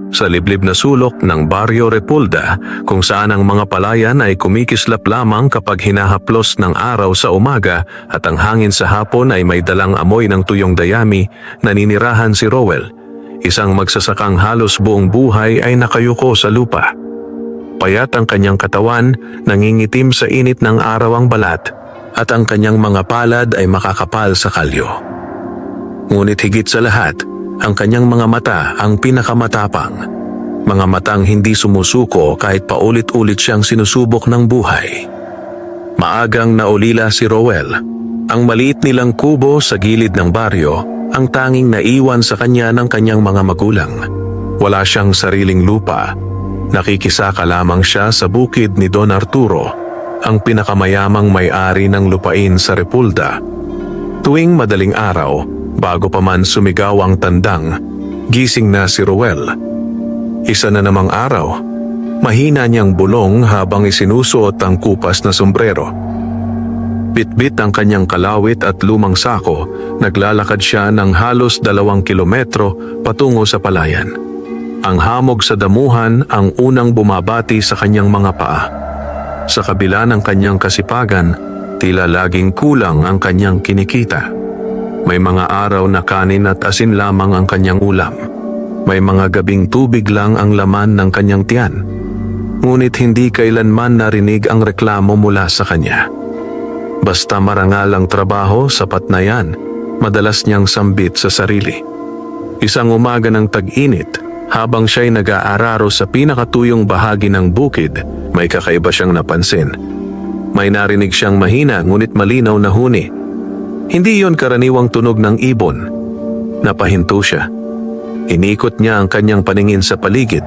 sa liblib na sulok ng Barrio Repulda kung saan ang mga palayan ay kumikislap lamang kapag hinahaplos ng araw sa umaga at ang hangin sa hapon ay may dalang amoy ng tuyong dayami, naninirahan si Rowell, isang magsasakang halos buong buhay ay nakayuko sa lupa. Payat ang kanyang katawan, nangingitim sa init ng araw ang balat at ang kanyang mga palad ay makakapal sa kalyo. Ngunit higit sa lahat, ang kanyang mga mata ang pinakamatapang. Mga matang hindi sumusuko kahit paulit-ulit siyang sinusubok ng buhay. Maagang naulila si Rowell. Ang maliit nilang kubo sa gilid ng baryo ang tanging naiwan sa kanya ng kanyang mga magulang. Wala siyang sariling lupa. Nakikisaka lamang siya sa bukid ni Don Arturo, ang pinakamayamang may-ari ng lupain sa Repulda. Tuwing madaling araw, bago pa man sumigaw ang tandang, gising na si Rowell. Isa na namang araw, mahina niyang bulong habang isinusuot ang kupas na sombrero. Bitbit ang kanyang kalawit at lumang sako, naglalakad siya ng halos 2 kilometro patungo sa palayan. Ang hamog sa damuhan ang unang bumabati sa kanyang mga paa. Sa kabila ng kanyang kasipagan, tila laging kulang ang kanyang kinikita. May mga araw na kanin at asin lamang ang kanyang ulam. May mga gabing tubig lang ang laman ng kanyang tiyan. Ngunit hindi kailanman narinig ang reklamo mula sa kanya. Basta marangal ang trabaho, sapat na yan, madalas niyang sambit sa sarili. Isang umaga ng tag-init, habang siya'y nag-aararo sa pinakatuyong bahagi ng bukid, may kakaiba siyang napansin. May narinig siyang mahina ngunit malinaw na huni. Hindi yon karaniwang tunog ng ibon. Napahinto siya. Inikot niya ang kanyang paningin sa paligid.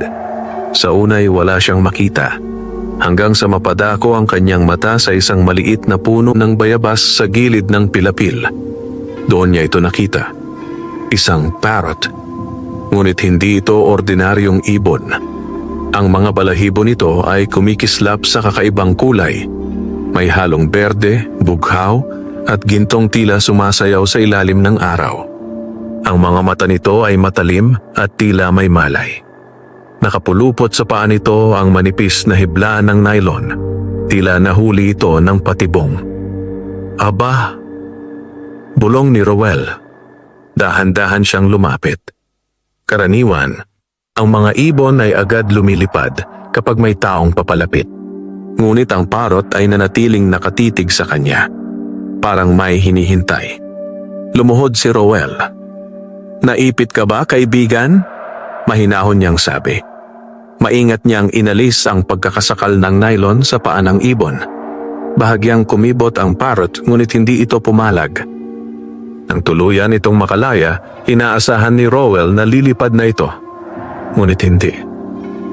Sa unay wala siyang makita. Hanggang sa mapadako ang kanyang mata sa isang maliit na puno ng bayabas sa gilid ng pilapil. Doon niya ito nakita. Isang parrot. Ngunit hindi ito ordinaryong ibon. Ang mga balahibo nito ay kumikislap sa kakaibang kulay. May halong berde, bughaw, at gintong tila sumasayaw sa ilalim ng araw. Ang mga mata nito ay matalim at tila may malay. Nakapulupot sa paa nito ang manipis na hibla ng nylon. Tila nahuli ito ng patibong. Aba! Bulong ni Rowell. Dahan-dahan siyang lumapit. Karaniwan, ang mga ibon ay agad lumilipad kapag may taong papalapit. Ngunit ang parrot ay nanatiling nakatitig sa kanya. Parang may hinihintay. Lumuhod si Rowell. Naipit ka ba, kaibigan? Mahinahon niyang sabi. Maingat niyang inalis ang pagkakasakal ng nylon sa paa ng ibon. Bahagyang kumibot ang parrot ngunit hindi ito pumalag. Nang tuluyan itong makalaya, inaasahan ni Rowell na lilipad na ito. Ngunit hindi.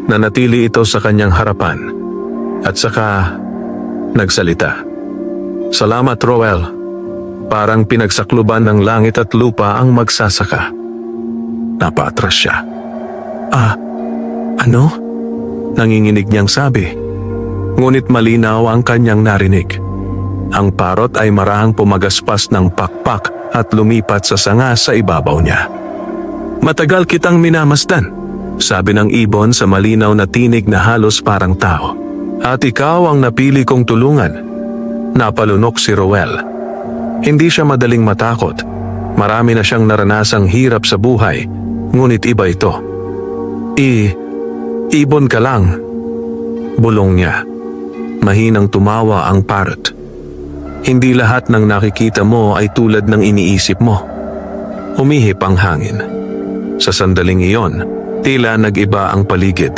Nanatili ito sa kanyang harapan. At saka nagsalita. Salamat, Rowell. Parang pinagsakluban ng langit at lupa ang magsasaka. Napatras siya. Ano? Nanginginig niyang sabi. Ngunit malinaw ang kanyang narinig. Ang parrot ay marahang pumagaspas ng pakpak at lumipat sa sanga sa ibabaw niya. Matagal kitang minamasdan, sabi ng ibon sa malinaw na tinig na halos parang tao. At ikaw ang napili kong tulungan. Napalunok si Rowell. Hindi siya madaling matakot. Marami na siyang naranasang hirap sa buhay, ngunit iba ito. Ibon ka lang. Bulong niya. Mahinang tumawa ang parrot. Hindi lahat ng nakikita mo ay tulad ng iniisip mo. Humihip ang hangin. Sa sandaling iyon, tila nag-iba ang paligid.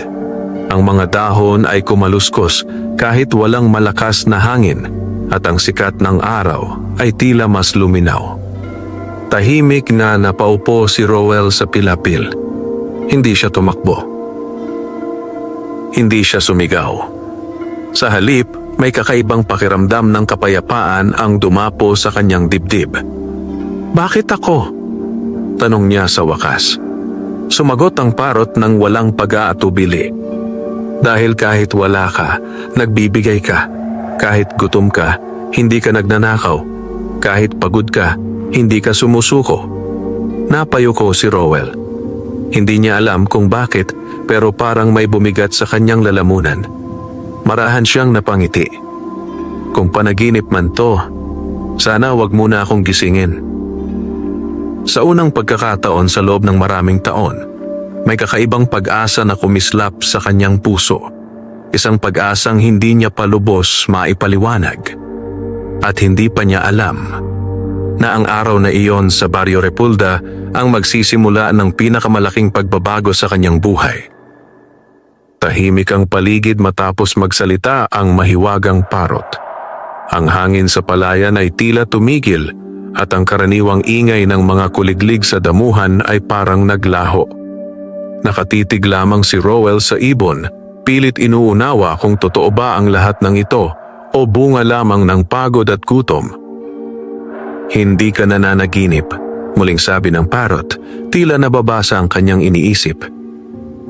Ang mga dahon ay kumaluskos kahit walang malakas na hangin. At ang sikat ng araw ay tila mas luminaw. Tahimik na napaupo si Rowell sa pilapil. Hindi siya tumakbo. Hindi siya sumigaw. Sa halip, may kakaibang pakiramdam ng kapayapaan ang dumapo sa kanyang dibdib. Bakit ako? Tanong niya sa wakas. Sumagot ang parrot ng walang pag-aatubili. Dahil kahit wala ka, nagbibigay ka. Kahit gutom ka, hindi ka nagnanakaw. Kahit pagod ka, hindi ka sumusuko. Napayuko si Rowell. Hindi niya alam kung bakit, pero parang may bumigat sa kanyang lalamunan. Marahan siyang napangiti. Kung panaginip man to, sana wag muna akong gisingin. Sa unang pagkakataon sa loob ng maraming taon, may kakaibang pag-asa na kumislap sa kanyang puso. Isang pag-asang hindi niya palubos maipaliwanag. At hindi pa niya alam na ang araw na iyon sa Barrio Repulda ang magsisimula ng pinakamalaking pagbabago sa kanyang buhay. Tahimik ang paligid matapos magsalita ang mahiwagang parot. Ang hangin sa palayan ay tila tumigil at ang karaniwang ingay ng mga kuliglig sa damuhan ay parang naglaho. Nakatitig lamang si Roel sa ibon, pilit inuunawa kung totoo ba ang lahat ng ito o bunga lamang ng pagod at gutom. Hindi ka nananaginip, muling sabi ng parot, tila nababasa ang kanyang iniisip.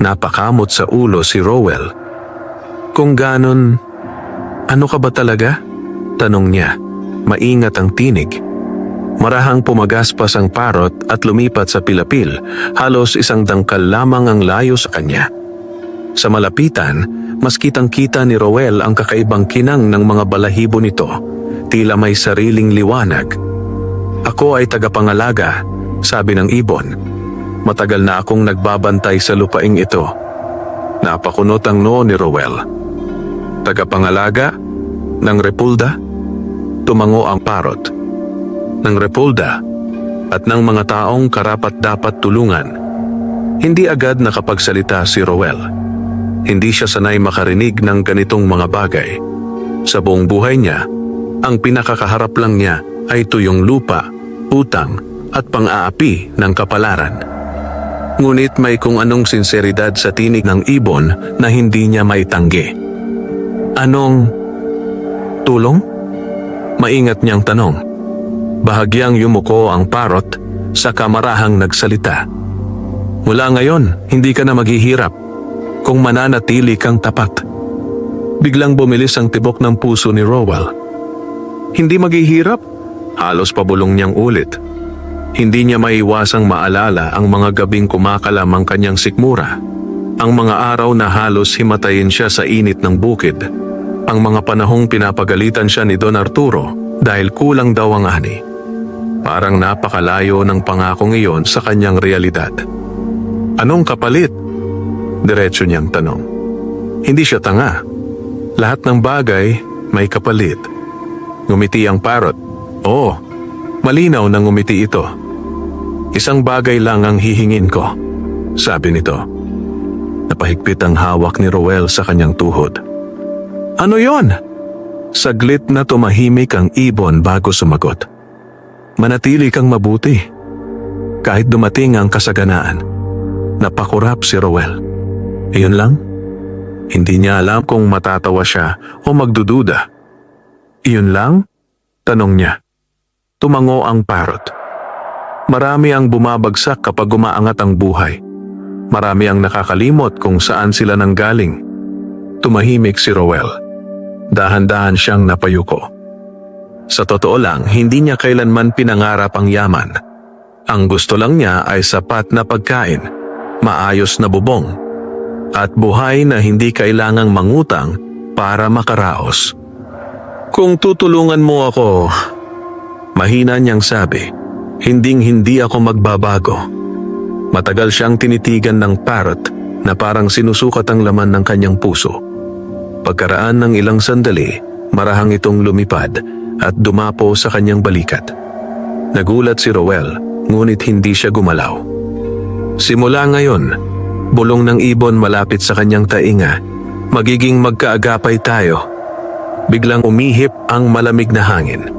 Napakamot sa ulo si Roel. Kung ganon, ano ka ba talaga? Tanong niya, maingat ang tinig. Marahang pumagaspas ang parot at lumipat sa pilapil, halos isang dangkal lamang ang layo sa kanya. Sa malapitan, mas kitang-kita ni Roel ang kakaibang kinang ng mga balahibo nito, tila may sariling liwanag. Ako ay tagapangalaga, sabi ng ibon. Matagal na akong nagbabantay sa lupaing ito. Napakunot ang noo ni Roel. Tagapangalaga ng Repulda? Tumango ang parot. Ng Repulda at ng mga taong karapat-dapat tulungan. Hindi agad nakapagsalita si Roel. Hindi siya sanay makarinig ng ganitong mga bagay. Sa buong buhay niya, ang pinakakaharap lang niya ay tuyong lupa, utang at pang-aapi ng kapalaran. Ngunit may kung anong sinseridad sa tinig ng ibon na hindi niya maitanggi. Anong tulong? Maingat niyang tanong. Bahagyang yumuko ang parot sa kamarahang nagsalita. Mula ngayon, hindi ka na maghihirap kung mananatili kang tapat. Biglang bumilis ang tibok ng puso ni Roel. Hindi maghihirap? Halos pabulong niyang ulit. Hindi niya maiwasang maalala ang mga gabing kumakalam ang kanyang sikmura. Ang mga araw na halos himatayin siya sa init ng bukid. Ang mga panahong pinapagalitan siya ni Don Arturo dahil kulang daw ang ani. Parang napakalayo ng pangakong iyon sa kanyang realidad. Anong kapalit? Diretso niyang tanong. Hindi siya tanga. Lahat ng bagay may kapalit. Ngumiti ang parot. Oo, malinaw na ngumiti ito. Isang bagay lang ang hihingin ko, sabi nito. Napahigpit ang hawak ni Roel sa kanyang tuhod. Ano yon? Saglit na tumahimik ang ibon bago sumagot. Manatili kang mabuti. Kahit dumating ang kasaganaan. Napakurap si Roel. Iyon lang? Hindi niya alam kung matatawa siya o magdududa. Iyon lang? Tanong niya. Tumango ang parot. Marami ang bumabagsak kapag umaangat ang buhay. Marami ang nakakalimot kung saan sila nanggaling. Tumahimik si Roel. Dahan-dahan siyang napayuko. Sa totoo lang, hindi niya kailanman pinangarap ang yaman. Ang gusto lang niya ay sapat na pagkain, maayos na bubong, at buhay na hindi kailangang mangutang para makaraos. Kung tutulungan mo ako, mahina niyang sabi, hinding-hindi ako magbabago. Matagal siyang tinitigan ng parrot na parang sinusukat ang laman ng kanyang puso. Pagkaraan ng ilang sandali, marahang itong lumipad at dumapo sa kanyang balikat. Nagulat si Roel, ngunit hindi siya gumalaw. Simula ngayon, bulong ng ibon malapit sa kanyang tainga, magiging magkaagapay tayo. Biglang umihip ang malamig na hangin.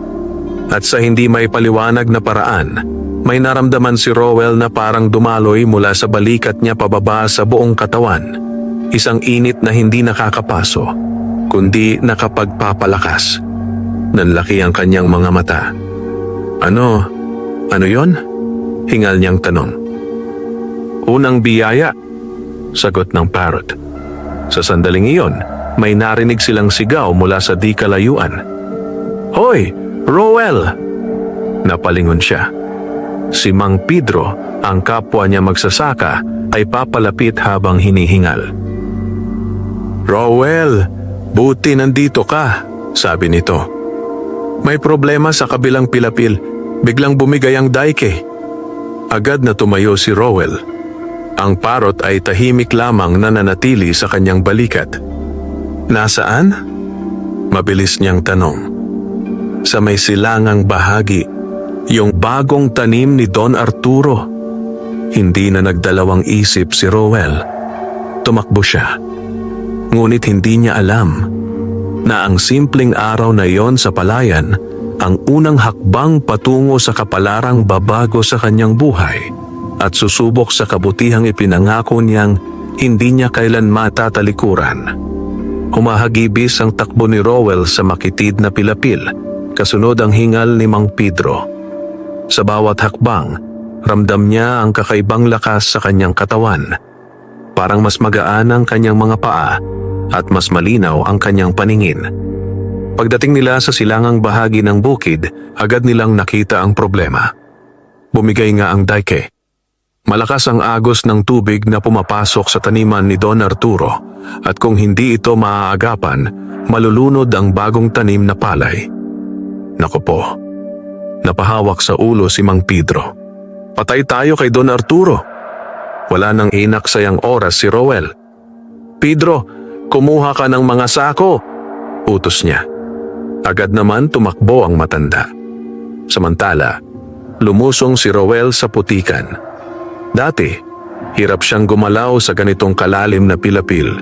At sa hindi may paliwanag na paraan, may naramdaman si Roel na parang dumaloy mula sa balikat niya pababa sa buong katawan. Isang init na hindi nakakapaso, kundi nakapagpapalakas. Nanlaki ang kanyang mga mata. Ano yon? Hingal niyang tanong. Unang biyaya, sagot ng parrot. Sa sandaling iyon, may narinig silang sigaw mula sa di kalayuan. Hoy! Roel! Napalingon siya. Si Mang Pedro, ang kapwa niya magsasaka, ay papalapit habang hinihingal. "Rowell, buti nandito ka," sabi nito. "May problema sa kabilang pilapil. Biglang bumigay ang dike." Agad na tumayo si Rowell. Ang parot ay tahimik lamang na nanatili sa kanyang balikat. "Nasaan?" Mabilis niyang tanong. "Sa may silangang bahagi, yung bagong tanim ni Don Arturo." Hindi na nagdalawang isip si Rowell. Tumakbo siya. Ngunit hindi niya alam na ang simpleng araw na yon sa palayan ang unang hakbang patungo sa kapalarang babago sa kanyang buhay at susubok sa kabutihang ipinangako niyang hindi niya kailan matatalikuran. Humahagibis ang takbo ni Rowell sa makitid na pilapil, kasunod ang hingal ni Mang Pedro. Sa bawat hakbang, ramdam niya ang kakaibang lakas sa kanyang katawan. Parang mas magaan ang kanyang mga paa at mas malinaw ang kanyang paningin. Pagdating nila sa silangang bahagi ng bukid, agad nilang nakita ang problema. Bumigay nga ang dike. Malakas ang agos ng tubig na pumapasok sa taniman ni Don Arturo at kung hindi ito maaagapan, malulunod ang bagong tanim na palay. Naku po, napahawak sa ulo si Mang Pedro. "Patay tayo kay Don Arturo." Wala nang inaksayang oras si Rowell. "Pedro, kumuha ka ng mga sako," utos niya. Agad naman tumakbo ang matanda. Samantala, lumusong si Rowell sa putikan. Dati, hirap siyang gumalaw sa ganitong kalalim na pilapil.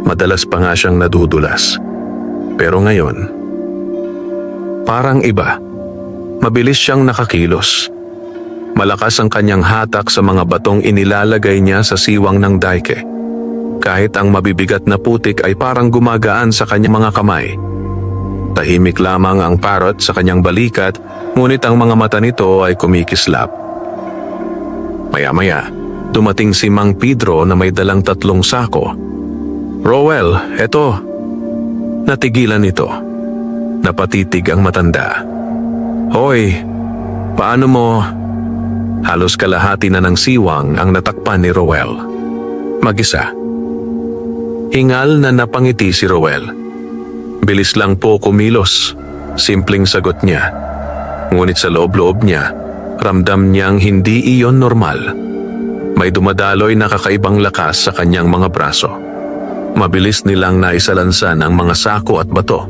Madalas pa nga siyang nadudulas. Pero ngayon, parang iba. Mabilis siyang nakakilos. Malakas ang kanyang hatak sa mga batong inilalagay niya sa siwang ng dike. Kahit ang mabibigat na putik ay parang gumagaan sa kanyang mga kamay. Tahimik lamang ang parot sa kanyang balikat, ngunit ang mga mata nito ay kumikislap. Maya-maya, dumating si Mang Pedro na may dalang 3 sako. "Rowell, eto." Natigilan ito. Napatitig ang matanda. "Hoy, paano mo?" Halos kalahati na ng siwang ang natakpan ni Rowell. Mag-isa. Hingal na napangiti si Rowell. "Bilis lang po kumilos," simpleng sagot niya. Ngunit sa loob-loob niya, ramdam niyang hindi iyon normal. May dumadaloy na kakaibang lakas sa kanyang mga braso. Mabilis nilang naisalansan ang mga sako at bato.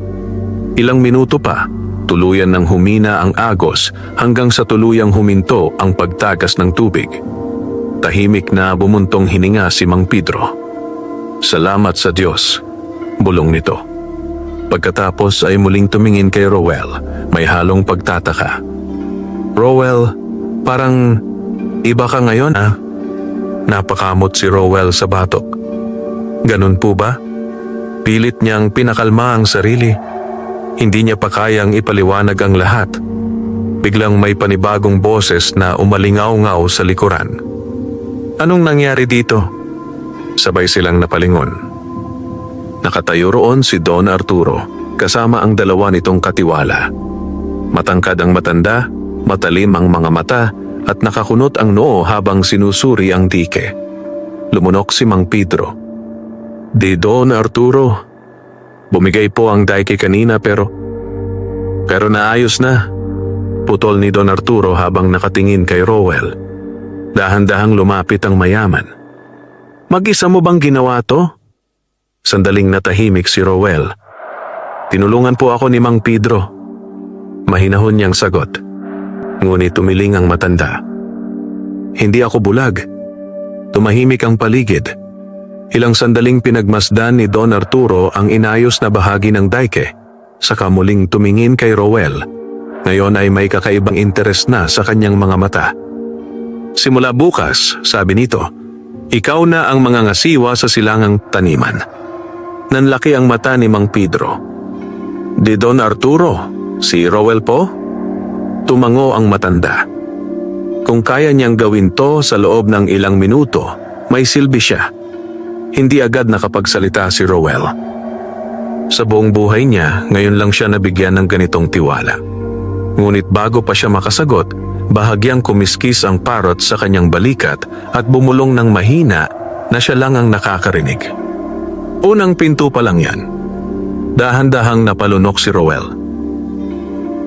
Ilang minuto pa, tuluyan ng humina ang agos hanggang sa tuluyang huminto ang pagtagas ng tubig. Tahimik na bumuntong hininga si Mang Pedro. "Salamat sa Diyos," bulong nito. Pagkatapos ay muling tumingin kay Rowell, may halong pagtataka. "Rowell, parang iba ka ngayon ah." Napakamot si Rowell sa batok. "Ganun po ba?" Pilit niyang pinakalma ang sarili. Hindi niya pa kayang ipaliwanag ang lahat. Biglang may panibagong boses na umalingaw-ngaw sa likuran. "Anong nangyari dito?" Sabay silang napalingon. Nakatayo roon si Don Arturo, kasama ang 2 nitong katiwala. Matangkad ang matanda, matalim ang mga mata, at nakakunot ang noo habang sinusuri ang dike. Lumunok si Mang Pedro. "Di Don Arturo, bumigay po ang dike kanina pero naayos na." Putol ni Don Arturo habang nakatingin kay Rowell. Dahan-dahang lumapit ang mayaman. "Mag-isa mo bang ginawa to?" Sandaling natahimik si Rowell. "Tinulungan po ako ni Mang Pedro." Mahinahon niyang sagot. Ngunit tumiling ang matanda. "Hindi ako bulag." Tumahimik ang paligid. Ilang sandaling pinagmasdan ni Don Arturo ang inayos na bahagi ng dike, saka muling tumingin kay Rowell. Ngayon ay may kakaibang interes na sa kanyang mga mata. "Simula bukas," sabi nito, "ikaw na ang mga ngasiwa sa silangang taniman." Nanlaki ang mata ni Mang Pedro. "Di Don Arturo, si Rowell po?" Tumango ang matanda. Kung kaya niyang gawin to sa loob ng ilang minuto, may silbi siya. Hindi agad nakapagsalita si Rowell. Sa buong buhay niya, ngayon lang siya nabigyan ng ganitong tiwala. Ngunit bago pa siya makasagot, Bahagyang kumiskis ang parot sa kanyang balikat at bumulong ng mahina na siya lang ang nakakarinig. Unang pinto pa lang yan. Dahan-dahang napalunok si Roel.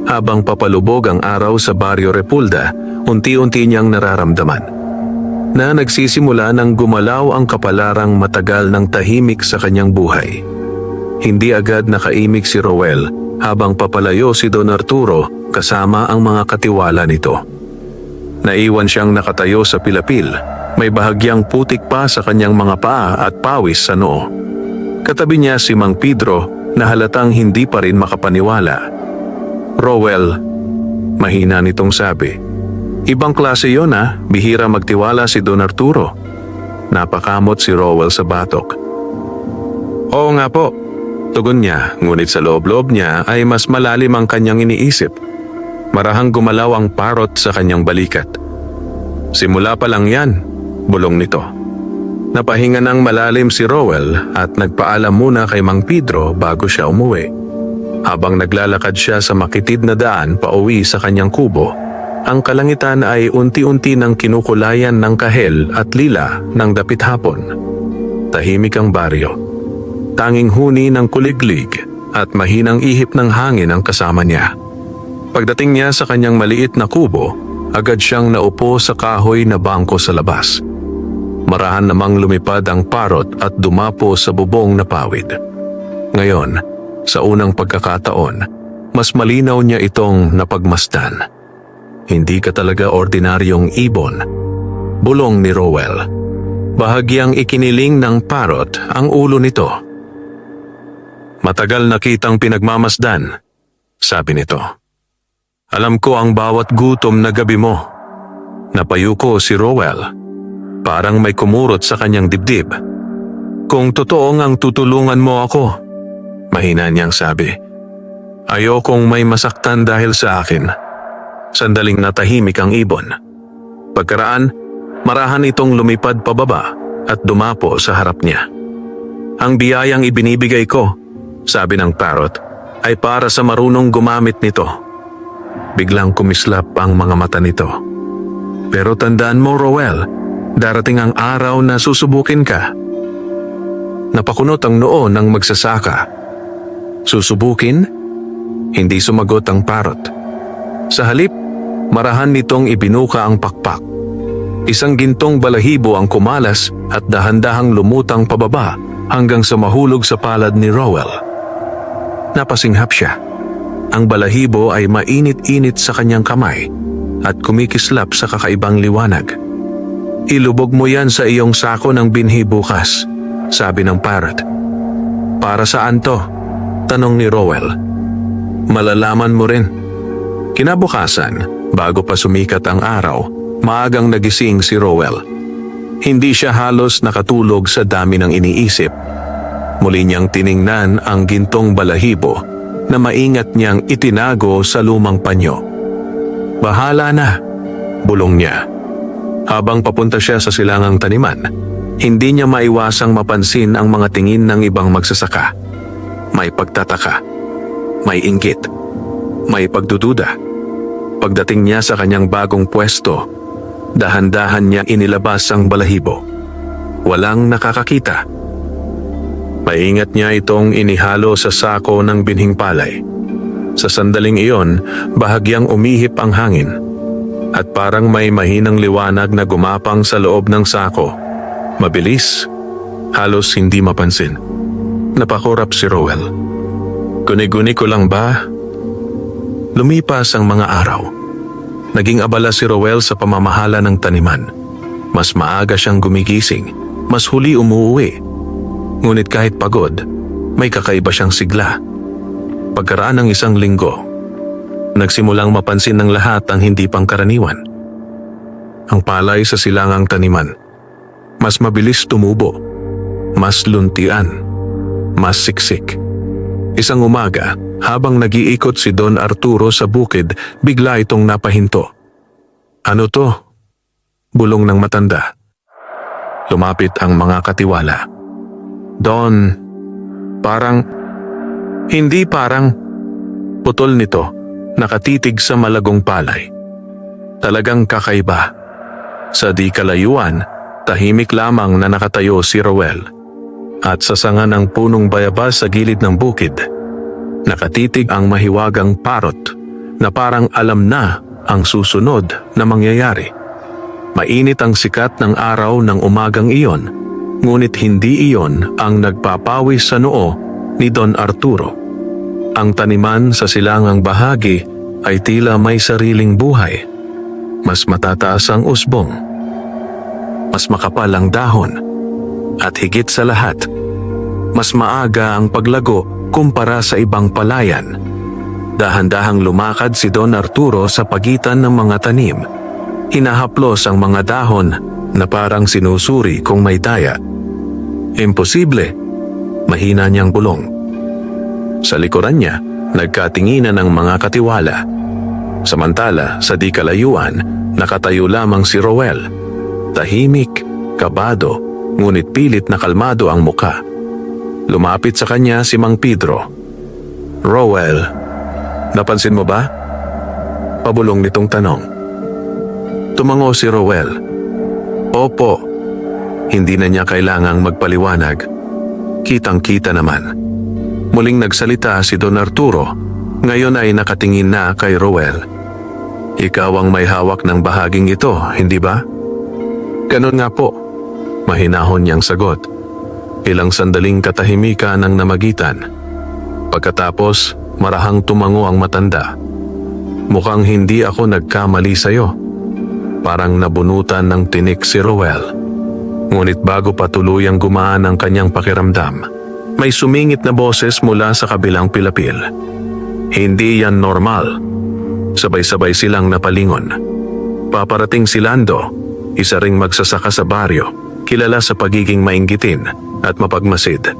Habang papalubog ang araw sa Barrio Repulda, unti-unti niyang nararamdaman na nagsisimula ng gumalaw ang kapalarang matagal ng tahimik sa kanyang buhay. Hindi agad nakaimik si Roel habang papalayo si Don Arturo kasama ang mga katiwala nito. Naiwan siyang nakatayo sa pilapil, may bahagyang putik pa sa kanyang mga paa at pawis sa noo. Katabi niya si Mang Pedro na halatang hindi pa rin makapaniwala. "Roel," mahina nitong sabi. "Ibang klase yon bihira magtiwala si Don Arturo." Napakamot si Roel sa batok. "Oo nga po," tugon niya, ngunit sa loob-loob niya ay mas malalim ang kanyang iniisip. Marahang gumalaw ang parot sa kanyang balikat. "Simula pa lang yan," bulong nito. Napahinga ng malalim si Roel at nagpaalam muna kay Mang Pedro bago siya umuwi. Habang naglalakad siya sa makitid na daan pauwi sa kanyang kubo, ang kalangitan ay unti-unti nang kinukulayan ng kahel at lila ng dapit hapon. Tahimik ang baryo. Tanging huni ng kuliglig at mahinang ihip ng hangin ang kasama niya. Pagdating niya sa kanyang maliit na kubo, agad siyang naupo sa kahoy na bangko sa labas. Marahan namang lumipad ang parot at dumapo sa bubong na pawid. Ngayon, sa unang pagkakataon, mas malinaw niya itong napagmasdan. "Hindi ka talaga ordinaryong ibon," bulong ni Roel. Bahagyang ikiniling ng parot ang ulo nito. "Matagal na kitang pinagmamasdan," sabi nito. "Alam ko ang bawat gutom na gabi mo." Napayuko si Roel. Parang may kumurot sa kanyang dibdib. "Kung totoo ngang tutulungan mo ako," mahina niyang sabi, "ayokong may masaktan dahil sa akin." Sandaling natahimik ang ibon. Pagkaraan, marahan itong lumipad pababa at dumapo sa harap niya. "Ang biyayang ibinibigay ko," sabi ng parrot, "ay para sa marunong gumamit nito." Biglang kumislap ang mga mata nito. "Pero tandaan mo, Roel, darating ang araw na susubukin ka." Napakunot ang noo ng magsasaka. "Susubukin?" Hindi sumagot ang parrot. Sa halip, marahan nitong ibinuka ang pakpak. Isang gintong balahibo ang kumalas at dahan-dahang lumutang pababa hanggang sa mahulog sa palad ni Roel. Napasinghap siya. Ang balahibo ay mainit-init sa kanyang kamay at kumikislap sa kakaibang liwanag. "Ilubog mo yan sa iyong sako ng binhi bukas," sabi ng parrot. "Para saan to?" tanong ni Roel. "Malalaman mo rin." Kinabukasan, bago pa sumikat ang araw, maagang nagising si Roel. Hindi siya halos nakatulog sa dami ng iniisip. Muli niyang tiningnan ang gintong balahibo na maingat niyang itinago sa lumang panyo. "Bahala na," bulong niya. Habang papunta siya sa silangang taniman, hindi niya maiwasang mapansin ang mga tingin ng ibang magsasaka. May pagtataka, may inggit, may pagdududa. Pagdating niya sa kanyang bagong pwesto, dahan-dahan niya inilabas ang balahibo. Walang nakakakita. Maingat niya itong inihalo sa sako ng binhing palay. Sa sandaling iyon, bahagyang umihip ang hangin at parang may mahinang liwanag na gumapang sa loob ng sako. Mabilis, halos hindi mapansin. Napakurap si Roel. "Guni-guni ko lang ba?" Lumipas ang mga araw. Naging abala si Roel sa pamamahala ng taniman. Mas maaga siyang gumigising, mas huli umuwi. Ngunit kahit pagod, may kakaiba siyang sigla. Pagkaraan ng isang linggo, nagsimulang mapansin ng lahat ang hindi pangkaraniwan. Ang palay sa silangang taniman, mas mabilis tumubo, mas luntian, mas siksik. Isang umaga, habang nag-iikot si Don Arturo sa bukid, bigla itong napahinto. "Ano to?" bulong ng matanda. Lumapit ang mga katiwala. "Don, parang..." Hindi parang, putol nito, nakatitig sa malagong palay. Talagang kakaiba. Sa di kalayuan, tahimik lamang na nakatayo si Rowell. At sa sanga ng punong bayabas sa gilid ng bukid, nakatitig ang mahiwagang parot na parang alam na ang susunod na mangyayari. Mainit ang sikat ng araw ng umagang iyon, ngunit hindi iyon ang nagpapawis sa noo ni Don Arturo. Ang taniman sa silangang bahagi ay tila may sariling buhay. Mas matataas ang usbong, mas makapal ang dahon, at higit sa lahat, mas maaga ang paglago kumpara sa ibang palayan. Dahan-dahang lumakad si Don Arturo sa pagitan ng mga tanim. Hinahaplos ang mga dahon na parang sinusuri kung may daya. Imposible, mahina niyang bulong. Sa likuran niya, nagkatinginan ng mga katiwala. Samantala, sa di kalayuan, nakatayo lamang si Rowell. Tahimik, kabado, ngunit pilit na kalmado ang muka. Lumapit sa kanya si Mang Pedro. "Rowell, napansin mo ba?" Pabulong nitong tanong. Tumango si Rowell. "Opo." Hindi na niya kailangang magpaliwanag. Kitang-kita naman. Muling nagsalita si Don Arturo. Ngayon ay nakatingin na kay Rowell. "Ikaw ang may hawak ng bahaging ito, hindi ba?" "Ganun nga po." Mahinahon niyang sagot. Ilang sandaling katahimikan ang namagitan. Pagkatapos, marahang tumango ang matanda. "Mukhang hindi ako nagkamali sa'yo." Parang nabunutan ng tinik si Rowell. Ngunit bago pa tuluyang gumaan ang kanyang pakiramdam, may sumingit na boses mula sa kabilang pilapil. "Hindi yan normal." Sabay-sabay silang napalingon. Paparating si Lando, isa ring magsasaka sa baryo, kilala sa pagiging mainggitin at mapagmasid.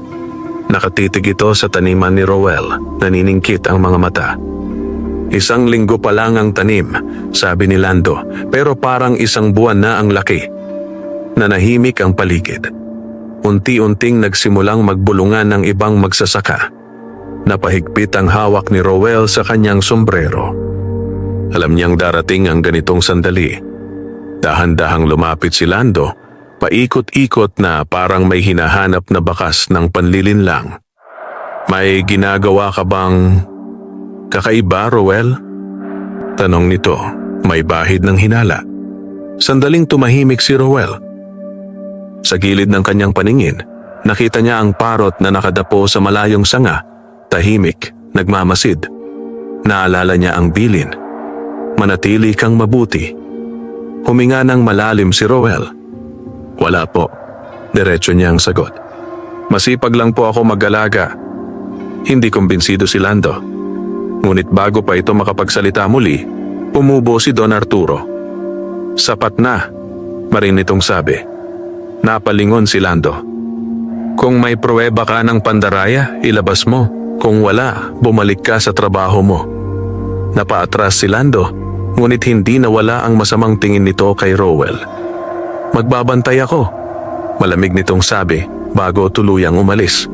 Nakatitig ito sa taniman ni Rowell, naniningkit ang mga mata. "Isang linggo pa lang ang tanim," sabi ni Lando, "pero parang isang buwan na ang laki." Nanahimik ang paligid. Unti-unting nagsimulang magbulungan ng ibang magsasaka. Napahigpit ang hawak ni Rowell sa kanyang sombrero. Alam niyang darating ang ganitong sandali. Dahan-dahang lumapit si Lando, paikot-ikot na parang may hinahanap na bakas ng panlilinlang. "May ginagawa ka bang kakaiba, Rowell?" Tanong nito, may bahid ng hinala. Sandaling tumahimik si Rowell. Sa gilid ng kanyang paningin, nakita niya ang parot na nakadapo sa malayong sanga, tahimik, nagmamasid. Naalala niya ang bilin. "Manatili kang mabuti." Huminga ng malalim si Rowell. "Wala po," diretso niya ang sagot. "Masipag lang po ako mag-alaga." Hindi kumbinsido si Lando. Ngunit bago pa ito makapagsalita muli, umubo si Don Arturo. "Sapat na," marin nitong sabi. Napalingon si Lando. "Kung may pruweba ka ng pandaraya, ilabas mo. Kung wala, bumalik ka sa trabaho mo." Napaatras si Lando, ngunit hindi nawala ang masamang tingin nito kay Rowell. "Magbabantay ako," malamig nitong sabi bago tuluyang umalis.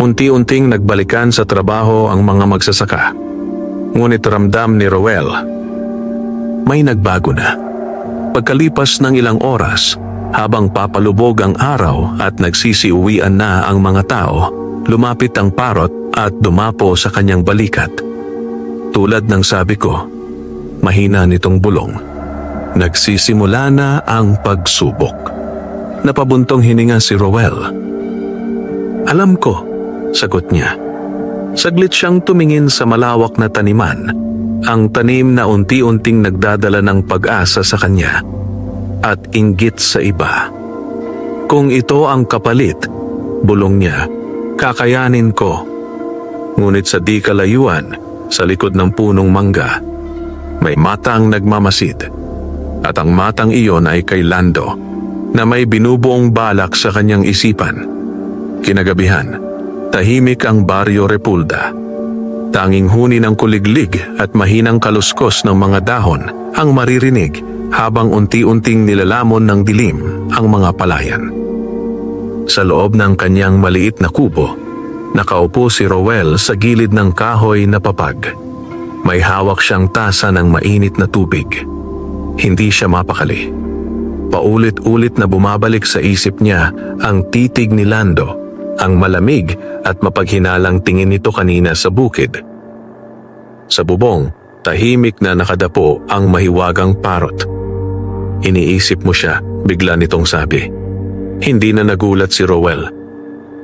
Unti-unting nagbalikan sa trabaho ang mga magsasaka. Ngunit ramdam ni Rowell, may nagbago na. Pagkalipas ng ilang oras, habang papalubog ang araw at nagsisiuwian na ang mga tao, lumapit ang parot at dumapo sa kanyang balikat. Tulad ng sabi ko, mahina nitong bulong. Nagsisimula na ang pagsubok. Napabuntong hininga si Rowell. "Alam ko," sagot niya. Saglit siyang tumingin sa malawak na taniman, ang tanim na unti-unting nagdadala ng pag-asa sa kanya at inggit sa iba. "Kung ito ang kapalit," bulong niya, "kakayanin ko." Ngunit sa di kalayuan, sa likod ng punong mangga, may matang nagmamasid. At ang matang iyon ay kay Lando, na may binubuong balak sa kanyang isipan. Kinagabihan, tahimik ang Baryo Repulda. Tanging huni ng kuliglig at mahinang kaluskos ng mga dahon ang maririnig habang unti-unting nilalamon ng dilim ang mga palayan. Sa loob ng kanyang maliit na kubo, nakaupo si Rowell sa gilid ng kahoy na papag. May hawak siyang tasa ng mainit na tubig. Hindi siya mapakali. Paulit-ulit na bumabalik sa isip niya ang titig ni Lando, ang malamig at mapaghinalang tingin nito kanina sa bukid. Sa bubong, tahimik na nakadapo ang mahiwagang parot. Iniisip mo siya, bigla nitong sabi. Hindi na nagulat si Rowell.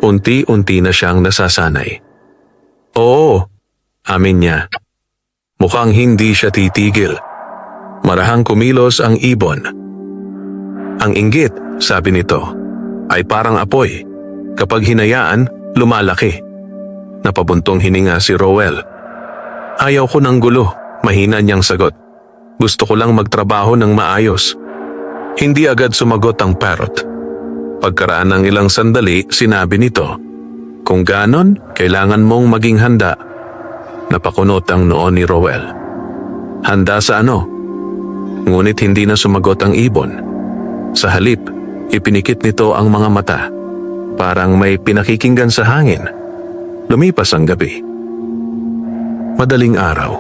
Unti-unti na siyang nasasanay. Oo, amin niya. Mukhang hindi siya titigil. Marahang kumilos ang ibon. Ang inggit, sabi nito, ay parang apoy. Kapag hinayaan, lumalaki. Napabuntong hininga si Rowell. Ayaw ko ng gulo, mahina niyang sagot. Gusto ko lang magtrabaho ng maayos. Hindi agad sumagot ang parrot. Pagkaraan ng ilang sandali, sinabi nito, kung ganon, kailangan mong maging handa. Napakunot ang noon ni Rowell. Handa sa ano? Ngunit hindi na sumagot ang ibon. Sa halip, ipinikit nito ang mga mata. Parang may pinakikinggan sa hangin. Lumipas ang gabi. Madaling araw.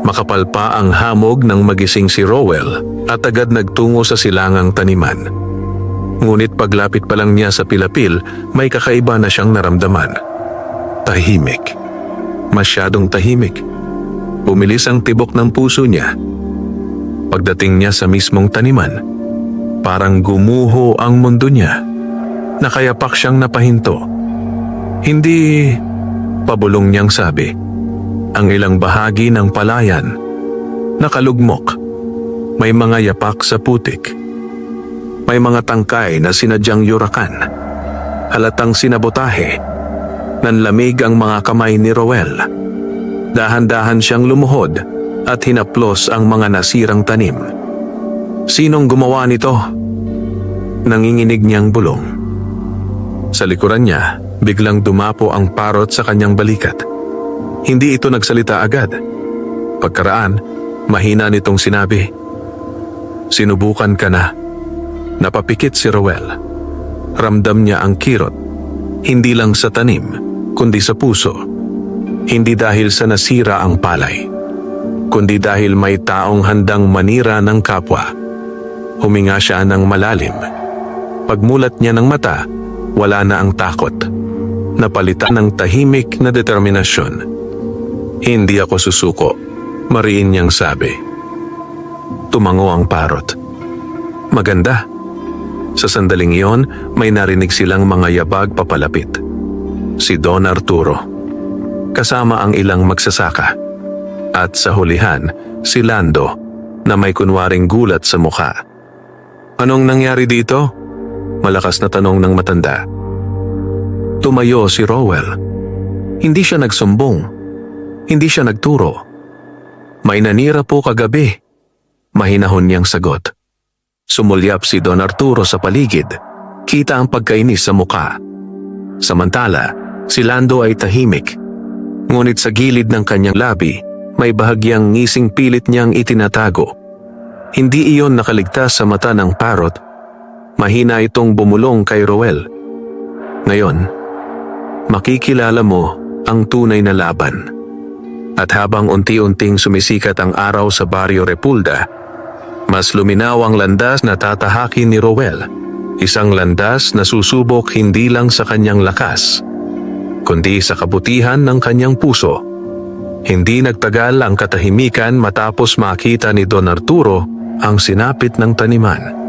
Makapal pa ang hamog ng magising si Rowell at agad nagtungo sa silangang taniman. Ngunit paglapit pa lang niya sa pilapil, may kakaiba na siyang naramdaman. Tahimik. Masyadong tahimik. Bumilis ang tibok ng puso niya. Pagdating niya sa mismong taniman, parang gumuho ang mundo niya. Nakayapak siyang napahinto. Hindi, pabulong niyang sabi. Ang ilang bahagi ng palayan, nakalugmok. May mga yapak sa putik. May mga tangkay na sinadyang yurakan. Halatang sinabotahe. Nanlamig ang mga kamay ni Rowell. Dahan-dahan siyang lumuhod at hinaplos ang mga nasirang tanim. Sinong gumawa nito? Nanginginig niyang bulong. Sa likuran niya, biglang dumapo ang parot sa kanyang balikat. Hindi ito nagsalita agad. Pagkaraan, mahina nitong sinabi, sinubukan ka na. Napapikit si Rowell. Ramdam niya ang kirot, hindi lang sa tanim, kundi sa puso. Hindi dahil sa nasira ang palay, kundi dahil may taong handang manira ng kapwa. Huminga siya ng malalim. Pagmulat niya ng mata, wala na ang takot. Napalitan ng tahimik na determinasyon. Hindi ako susuko, mariin niyang sabi. Tumango ang parot. Maganda. Sa sandaling iyon, may narinig silang mga yabag papalapit. Si Don Arturo. Kasama ang ilang magsasaka. At sa hulihan, si Lando na may kunwaring gulat sa mukha. Anong nangyari dito? Malakas na tanong ng matanda. Tumayo si Rowell. Hindi siya nagsumbong. Hindi siya nagturo. May nanira po kagabi. Mahinahon niyang sagot. Sumulyap si Don Arturo sa paligid. Kita ang pagkainis sa muka. Samantala, si Lando ay tahimik. Ngunit sa gilid ng kanyang labi, may bahagyang ngising pilit niyang itinatago. Hindi iyon nakaligtas sa mata ng parot. Mahina itong bumulong kay Rowell. Ngayon, makikilala mo ang tunay na laban. At habang unti-unting sumisikat ang araw sa Barrio Repulda, mas luminaw ang landas na tatahakin ni Rowell. Isang landas na susubok hindi lang sa kanyang lakas, kundi sa kabutihan ng kanyang puso. Hindi nagtagal ang katahimikan matapos makita ni Don Arturo ang sinapit ng taniman.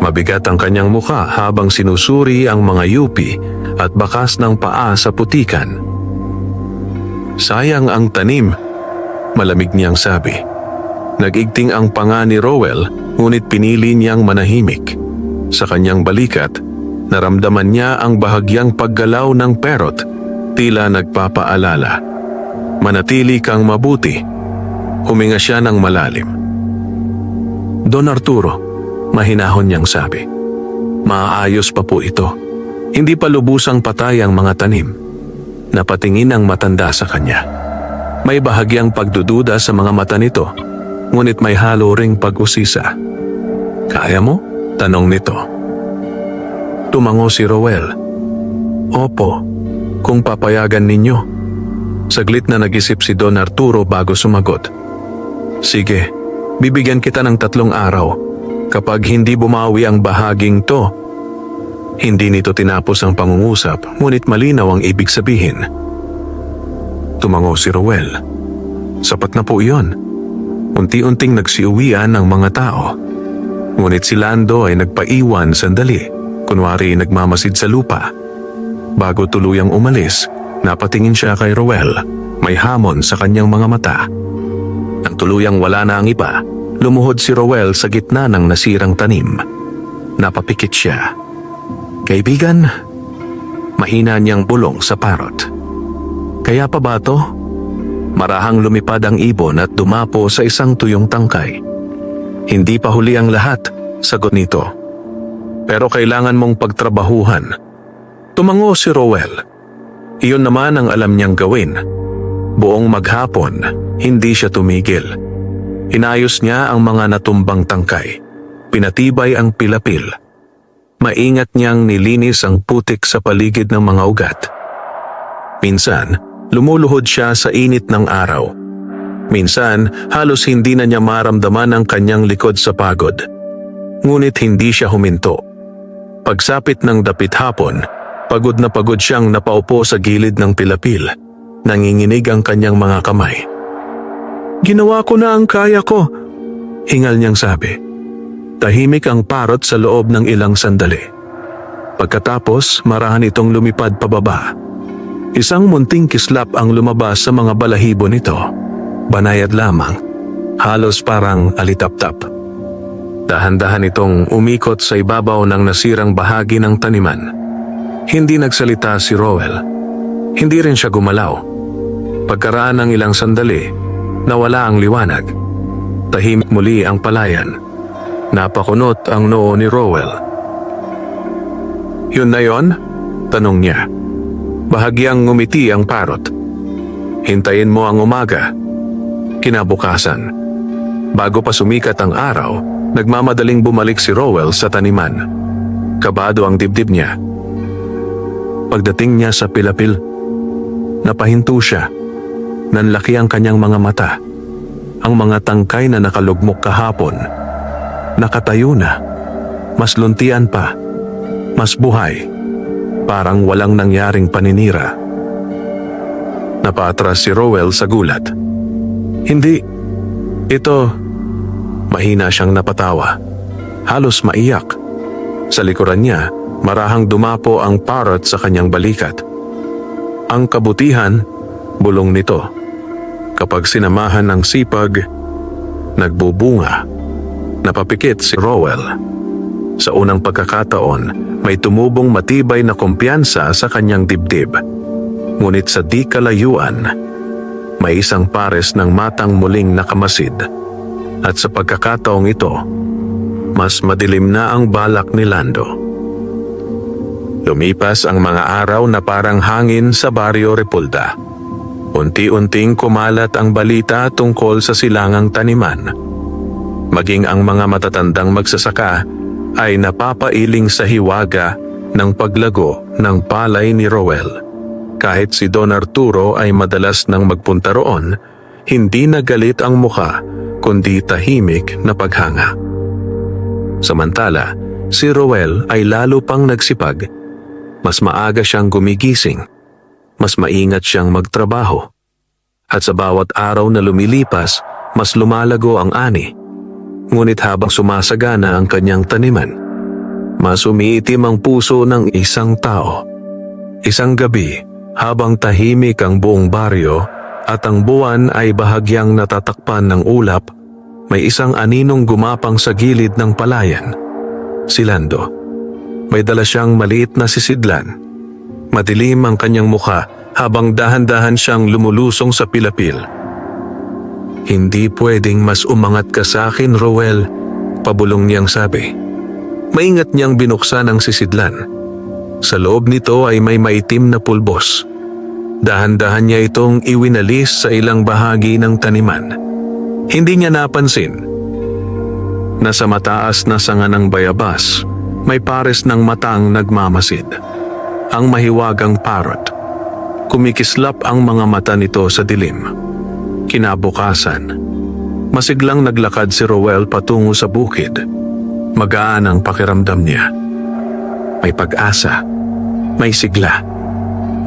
Mabigat ang kanyang mukha habang sinusuri ang mga yupi at bakas ng paa sa putikan. Sayang ang tanim, malamig niyang sabi. Nag-igting ang panga ni Rowell, ngunit pinili niyang manahimik. Sa kanyang balikat, naramdaman niya ang bahagyang paggalaw ng parrot, tila nagpapaalala. Manatili kang mabuti. Huminga siya ng malalim. Don Arturo, mahinahon niyang sabi. Maaayos pa po ito. Hindi pa lubusang patay ang mga tanim. Napatingin ang matanda sa kanya. May bahagyang pagdududa sa mga mata nito, ngunit may halo ring pag-usisa. Kaya mo? Tanong nito. Tumango si Rowell. Opo, kung papayagan ninyo. Saglit na nag-isip si Don Arturo bago sumagot. Sige, Bibigyan kita ng 3 araw. Kapag hindi bumawi ang bahaging to, hindi nito tinapos ang pangungusap, ngunit malinaw ang ibig sabihin. Tumango si Roel. Sapat na po iyon. Unti-unting nagsiuwian ang mga tao. Ngunit si Lando ay nagpaiwan sandali, kunwari nagmamasid sa lupa. Bago tuluyang umalis, napatingin siya kay Roel. May hamon sa kanyang mga mata. Nang tuluyang wala na ang iba, lumuhod si Roel sa gitna ng nasirang tanim. Napapikit siya. Kaibigan, mahina niyang bulong sa parot. Kaya pa ba to? Marahang lumipad ang ibon at dumapo sa isang tuyong tangkay. Hindi pa huli ang lahat, sagot nito. Pero kailangan mong pagtrabahuhan. Tumango si Roel. Iyon naman ang alam niyang gawin. Buong maghapon, hindi siya tumigil. Inayos niya ang mga natumbang tangkay. Pinatibay ang pilapil. Maingat niyang nilinis ang putik sa paligid ng mga ugat. Minsan, lumuluhod siya sa init ng araw. Minsan, halos hindi na niya maramdaman ang kanyang likod sa pagod. Ngunit hindi siya huminto. Pagsapit ng dapit hapon, pagod na pagod siyang napaupo sa gilid ng pilapil. Nanginginig ang kanyang mga kamay. Ginawa ko na ang kaya ko, hingal niyang sabi. Tahimik ang parot sa loob ng ilang sandali. Pagkatapos, marahan itong lumipad pababa. Isang munting kislap ang lumabas sa mga balahibo nito. Banayad lamang, halos parang alitap-tap. Dahan-dahan itong umikot sa ibabaw ng nasirang bahagi ng taniman. Hindi nagsalita si Roel. Hindi rin siya gumalaw. Pagkaraan ng ilang sandali, nawala ang liwanag. Tahimik muli ang palayan. Napakunot ang noo ni Roel. Yun na yon? Tanong niya. Bahagyang ngumiti ang parot. Hintayin mo ang umaga. Kinabukasan. Bago pa sumikat ang araw, nagmamadaling bumalik si Roel sa taniman. Kabado ang dibdib niya. Pagdating niya sa pilapil, napahinto siya. Nanlaki ang kanyang mga mata. Ang mga tangkay na nakalugmok kahapon, nakatayo na, mas luntian pa, mas buhay, parang walang nangyaring paninira. Napaatras si Roel sa gulat. Hindi, ito, mahina siyang napatawa, halos maiyak. Sa likuran niya, marahang dumapo ang parrot sa kanyang balikat. Ang kabutihan, bulong nito. Kapag sinamahan ng sipag, nagbubunga. Napapikit si Roel. Sa unang pagkakataon, may tumubong matibay na kumpiyansa sa kanyang dibdib. Ngunit sa di kalayuan, may isang pares ng matang muling nakamasid. At sa pagkakataong ito, mas madilim na ang balak ni Lando. Lumipas ang mga araw na parang hangin sa Baryo Repulda. Unti-unting kumalat ang balita tungkol sa silangang taniman. Maging ang mga matatandang magsasaka ay napapailing sa hiwaga ng paglago ng palay ni Roel. Kahit si Don Arturo ay madalas nang magpunta roon, hindi nagalit ang muka kundi tahimik na paghanga. Samantala, si Roel ay lalo pang nagsipag. Mas maaga siyang gumigising. Mas maingat siyang magtrabaho. At sa bawat araw na lumilipas, mas lumalago ang ani. Ngunit habang sumasagana ang kanyang taniman, mas umiitim ang puso ng isang tao. Isang gabi, habang tahimik ang buong baryo at ang buwan ay bahagyang natatakpan ng ulap, may isang aninong gumapang sa gilid ng palayan. Si Lando. May dala siyang maliit na sisidlan. Madilim ang kanyang mukha habang dahan-dahan siyang lumulusong sa pilapil. Hindi pwedeng mas umangat ka sa akin, Roel, pabulong niyang sabi. Maingat niyang binuksan ang sisidlan. Sa loob nito ay may maitim na pulbos. Dahan-dahan niya itong iwinalis sa ilang bahagi ng taniman. Hindi niya napansin na sa mataas na sanga ng bayabas, may pares ng matang nagmamasid. Ang mahiwagang parrot. Kumikislap ang mga mata nito sa dilim. Kinabukasan, Masiglang naglakad si Roel patungo sa bukid. Magaan ang pakiramdam niya. May pag-asa, may sigla.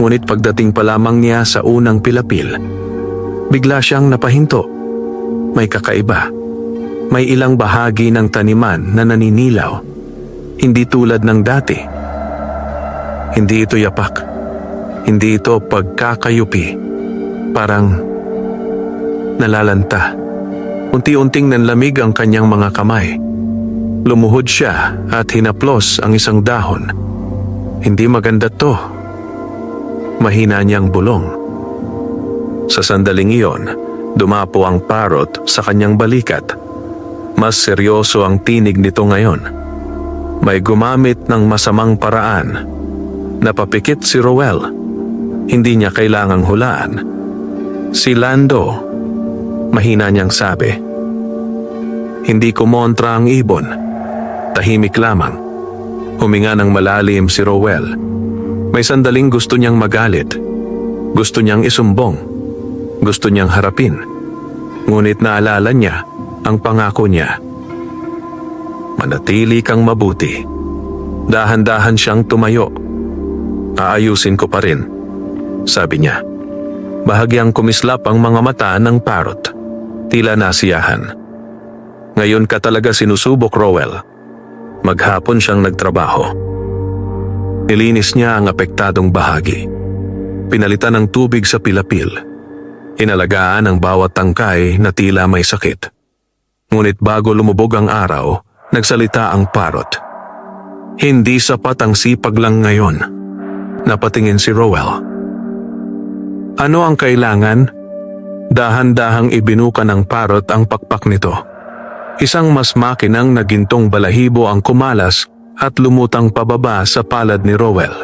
Ngunit pagdating pa lamang niya sa unang pilapil, bigla siyang napahinto. May kakaiba. May ilang bahagi ng taniman na naninilaw. Hindi tulad ng dati. Hindi ito yapak. Hindi ito pagkakayupi. Parang nalalanta. Unti-unting nanlamig ang kanyang mga kamay. Lumuhod siya at hinaplos ang isang dahon. Hindi maganda to. Mahina niyang bulong. Sa sandaling iyon, dumapo ang parrot sa kanyang balikat. Mas seryoso ang tinig nito ngayon. May gumamit ng masamang paraan. Napapikit si Roel. Hindi niya kailangang hulaan. Si Lando, mahina niyang sabi. Hindi kumontra ang ibon. Tahimik lamang. Huminga ng malalim si Roel. May sandaling gusto niyang magalit. Gusto niyang isumbong. Gusto niyang harapin. Ngunit naalala niya ang pangako niya. Manatili kang mabuti. Dahan-dahan siyang tumayo. Aayusin ko pa rin, sabi niya. Bahagyang kumislap ang mga mata ng parrot. Tila nasiyahan. Ngayon ka talaga sinusubok, Roel. Maghapon siyang nagtrabaho. Nilinis niya ang apektadong bahagi. Pinalitan ng tubig sa pilapil. Inalagaan ang bawat tangkay na tila may sakit. Ngunit bago lumubog ang araw, nagsalita ang parrot. Hindi sapat ang sipag lang ngayon. Napatingin si Roel. Ano ang kailangan? Dahan-dahang ibinuka ng parrot ang pakpak nito. Isang mas makinang na gintong balahibo ang kumalas at lumutang pababa sa palad ni Roel.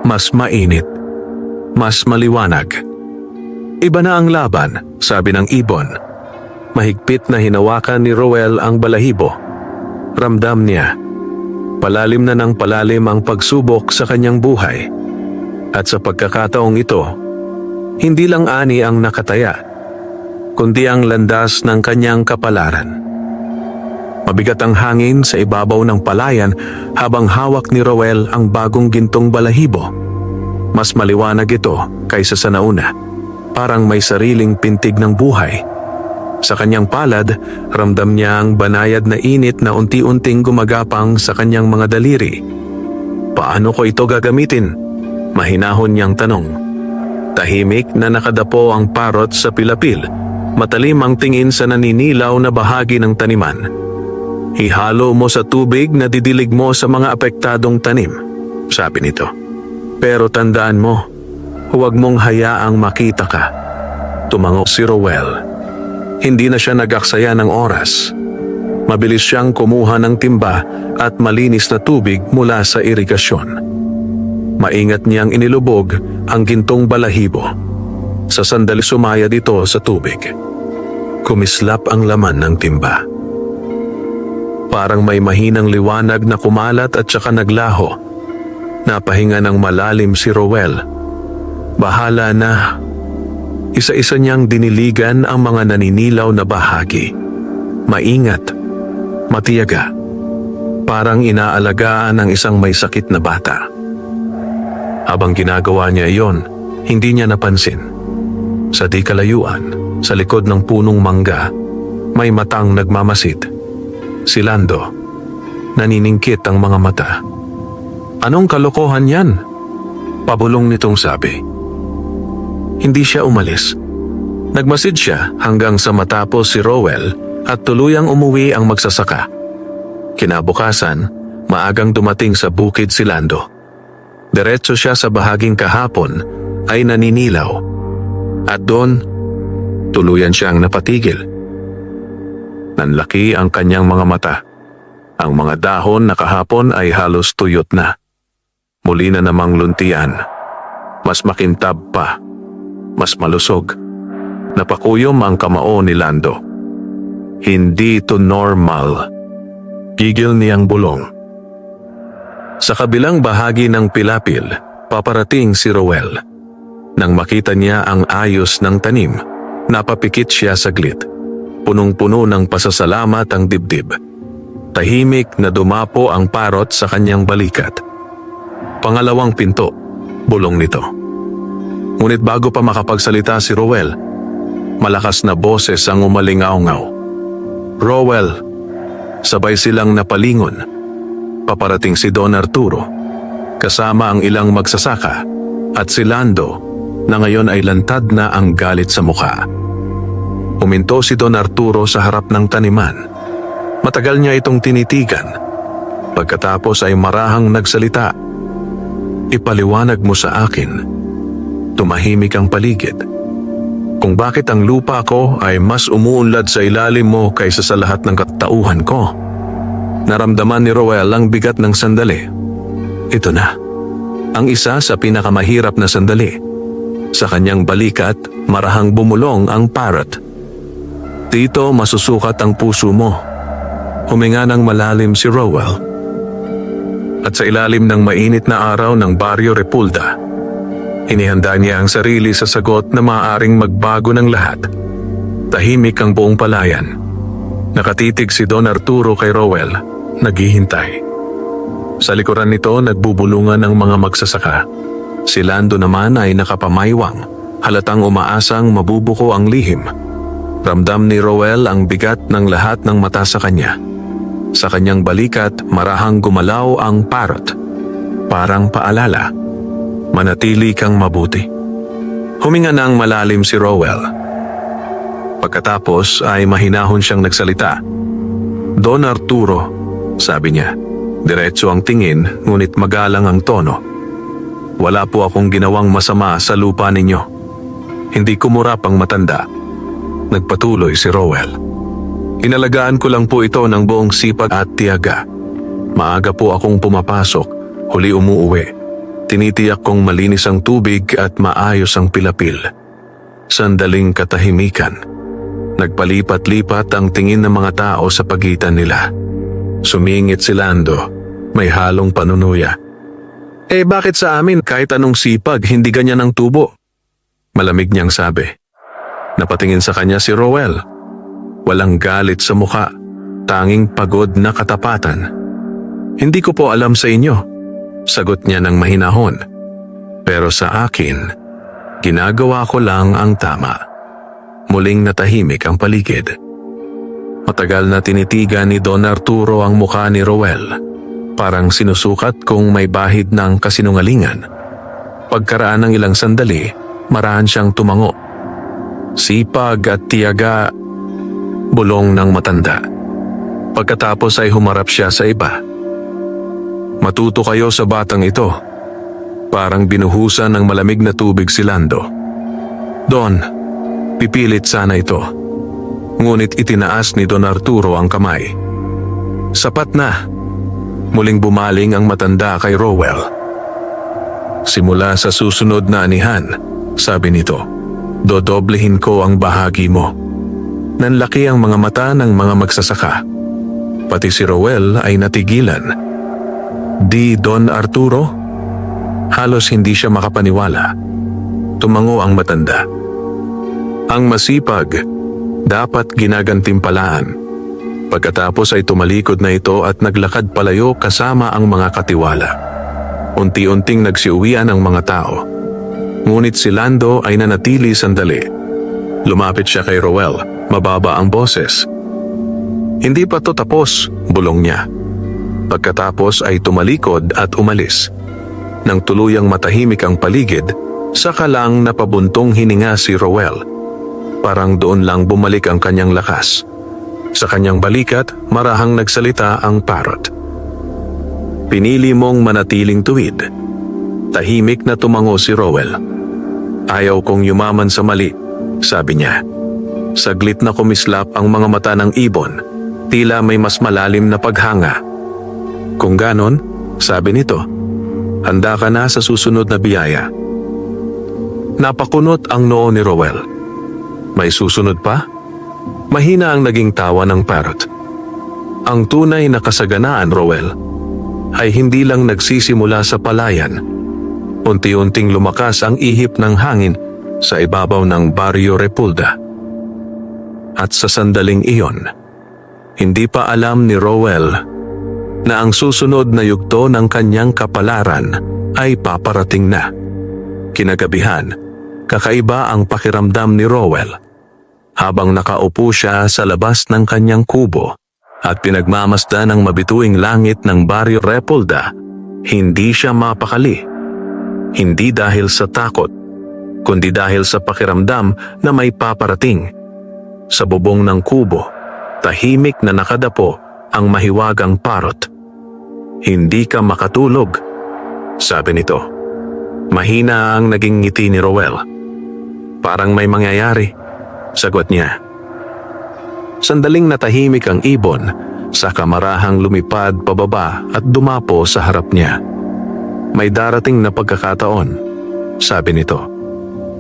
Mas mainit. Mas maliwanag. Iba na ang laban, sabi ng ibon. Mahigpit na hinawakan ni Roel ang balahibo. Ramdam niya. Palalim na ng palalim ang pagsubok sa kanyang buhay. At sa pagkakataong ito, hindi lang ani ang nakataya, kundi ang landas ng kanyang kapalaran. Mabigat ang hangin sa ibabaw ng palayan habang hawak ni Roel ang bagong gintong balahibo. Mas maliwanag ito kaysa sa nauna. Parang may sariling pintig ng buhay. Sa kanyang palad, ramdam niya ang banayad na init na unti-unting gumagapang sa kanyang mga daliri. Paano ko ito gagamitin? Mahinahon niyang tanong. Tahimik na nakadapo ang parrot sa pilapil. Matalim ang tingin sa naninilaw na bahagi ng taniman. Ihalo mo sa tubig na didilig mo sa mga apektadong tanim, sabi nito. Pero tandaan mo, huwag mong hayaang makita ka. Tumango si Roel. Hindi na siya nag-aksaya ng oras. Mabilis siyang kumuha ng timba at malinis na tubig mula sa irigasyon. Maingat niyang inilubog ang gintong balahibo. Sa sandali sumayad ito sa tubig. Kumislap ang laman ng timba. Parang may mahinang liwanag na kumalat at saka naglaho. Napahinga ng malalim si Roel. Bahala na. Isa-isa niyang diniligan ang mga naninilaw na bahagi. Maingat. Matiyaga. Parang inaalagaan ng isang may sakit na bata. Habang ginagawa niya iyon, hindi niya napansin. Sa di kalayuan, sa likod ng punong mangga, may matang nagmamasid. Si Lando. Naniningkit ang mga mata. Anong kalokohan yan? Pabulong nitong sabi. Hindi siya umalis. Nagmasid siya hanggang sa matapos si Roel at tuluyang umuwi ang magsasaka. Kinabukasan, maagang dumating sa bukid si Lando. Diretso siya sa bahaging kahapon ay naninilaw. At doon, tuluyan siyang napatigil. Nanlaki ang kanyang mga mata. Ang mga dahon na kahapon ay halos tuyot na. Muli na namang luntian. Mas makintab pa. Mas malusog. Napakuyom ang kamao ni Lando. Hindi ito normal. Gigil niyang bulong. Sa kabilang bahagi ng pilapil, paparating si Roel. Nang makita niya ang ayos ng tanim, napapikit siya saglit. punong-puno ng pasasalamat ang dibdib. Tahimik na dumapo ang parot sa kanyang balikat. Pangalawang pinto, bulong nito. Ngunit bago pa makapagsalita si Rowell, malakas na boses ang umalingaw-ngaw. Rowell, sabay silang napalingon. Paparating si Don Arturo, kasama ang ilang magsasaka, at si Lando, na ngayon ay lantad na ang galit sa mukha. Huminto si Don Arturo sa harap ng taniman. Matagal niya itong tinitigan. Pagkatapos ay marahang nagsalita. Ipaliwanag mo sa akin. Tumahimik ang paligid. Kung bakit ang lupa ko ay mas umuunlad sa ilalim mo kaysa sa lahat ng katauhan ko. Naramdaman ni Rowell ang bigat ng sandali. Ito na. Ang isa sa pinakamahirap na sandali. Sa kanyang balikat, marahang bumulong ang parrot. Dito masusukat ang puso mo. Huminga ng malalim si Rowell. At sa ilalim ng mainit na araw ng Barrio Repulda, inihanda niya ang sarili sa sagot na maaaring magbago ng lahat. Tahimik ang buong palayan. Nakatitig si Don Arturo kay Rowell, naghihintay. Sa likuran nito nagbubulungan ang mga magsasaka. Si Lando naman ay nakapamaywang, halatang umaasang mabubuko ang lihim. Ramdam ni Rowell ang bigat ng lahat ng mata sa kanya. Sa kanyang balikat marahang gumalaw ang parrot. Parang paalala, manatili kang mabuti. Huminga ng malalim si Rowell. Pagkatapos ay mahinahon siyang nagsalita. Don Arturo, sabi niya. Diretso ang tingin ngunit magalang ang tono. Wala po akong ginawang masama sa lupa ninyo. Hindi kumurap ang matanda. Nagpatuloy si Rowell. Inalagaan ko lang po ito ng buong sipag at tiyaga. Maaga po akong pumapasok, huli umuuwi. Tinitiyak kong malinis ang tubig at maayos ang pilapil. Sandaling katahimikan. Nagpalipat-lipat ang tingin ng mga tao sa pagitan nila. Sumingit si Lando, may halong panunuya. Bakit sa amin kahit anong sipag hindi ganyan ang tubo? Malamig niyang sabi. Napatingin sa kanya si Rowell. Walang galit sa mukha, tanging pagod na katapatan. Hindi ko po alam sa inyo, sagot niya ng mahinahon. Pero sa akin, ginagawa ko lang ang tama. Muling natahimik ang paligid. Matagal na tinitigan ni Don Arturo ang mukha ni Rowell. Parang sinusukat kung may bahid ng kasinungalingan. Pagkaraan ng ilang sandali, marahan siyang tumango. Sipag at tiyaga, bulong ng matanda. Pagkatapos ay humarap siya sa iba. Matuto kayo sa batang ito. Parang binuhusan ng malamig na tubig si Lando. Don, pipilit sana ito. Ngunit itinaas ni Don Arturo ang kamay. Sapat na. Muling bumaling ang matanda kay Rowell. Simula sa susunod na anihan, sabi nito, dodoblehin ko ang bahagi mo. Nanlaki ang mga mata ng mga magsasaka. Pati si Rowell ay natigilan. Di Don Arturo? Halos hindi siya makapaniwala. Tumango ang matanda. Ang masipag, dapat ginagantimpalaan. Pagkatapos ay tumalikod na ito at naglakad palayo kasama ang mga katiwala. Unti-unting nagsiuwian ang mga tao. Ngunit si Lando ay nanatili sandali. Lumapit siya kay Rowell, mababa ang boses. Hindi pa to tapos, bulong niya. Pagkatapos ay tumalikod at umalis. Nang tuluyang matahimik ang paligid, saka lang napabuntong hininga si Rowell. Parang doon lang bumalik ang kanyang lakas. Sa kanyang balikat, marahang nagsalita ang parrot. Pinili mong manatiling tuwid. Tahimik na tumango si Rowell. Ayaw kong yumaman sa mali, sabi niya. Saglit na kumislap ang mga mata ng ibon, tila may mas malalim na paghanga. Kung ganon, sabi nito, handa ka na sa susunod na biyaya. Napakunot ang noo ni Rowell. May susunod pa? Mahina ang naging tawa ng parrot. Ang tunay na kasaganaan, Rowell, ay hindi lang nagsisimula sa palayan. Unti-unting lumakas ang ihip ng hangin sa ibabaw ng Barrio Repulda. At sa sandaling iyon, hindi pa alam ni Rowell na ang susunod na yugto ng kanyang kapalaran ay paparating na. Kinagabihan, kakaiba ang pakiramdam ni Rowell. Habang nakaupo siya sa labas ng kanyang kubo at pinagmamasdan ng mabituing langit ng Baryo Repolda, hindi siya mapakali. Hindi dahil sa takot, kundi dahil sa pakiramdam na may paparating. Sa bubong ng kubo, tahimik na nakadapo ang mahiwagang parot. "Hindi ka makatulog," sabi nito. Mahina ang naging ngiti ni Rowell. "Parang may mangyayari," sagot niya. Sandaling natahimik ang ibon, saka marahang lumipad pababa at dumapo sa harap niya. "May darating na pagkakataon," sabi nito.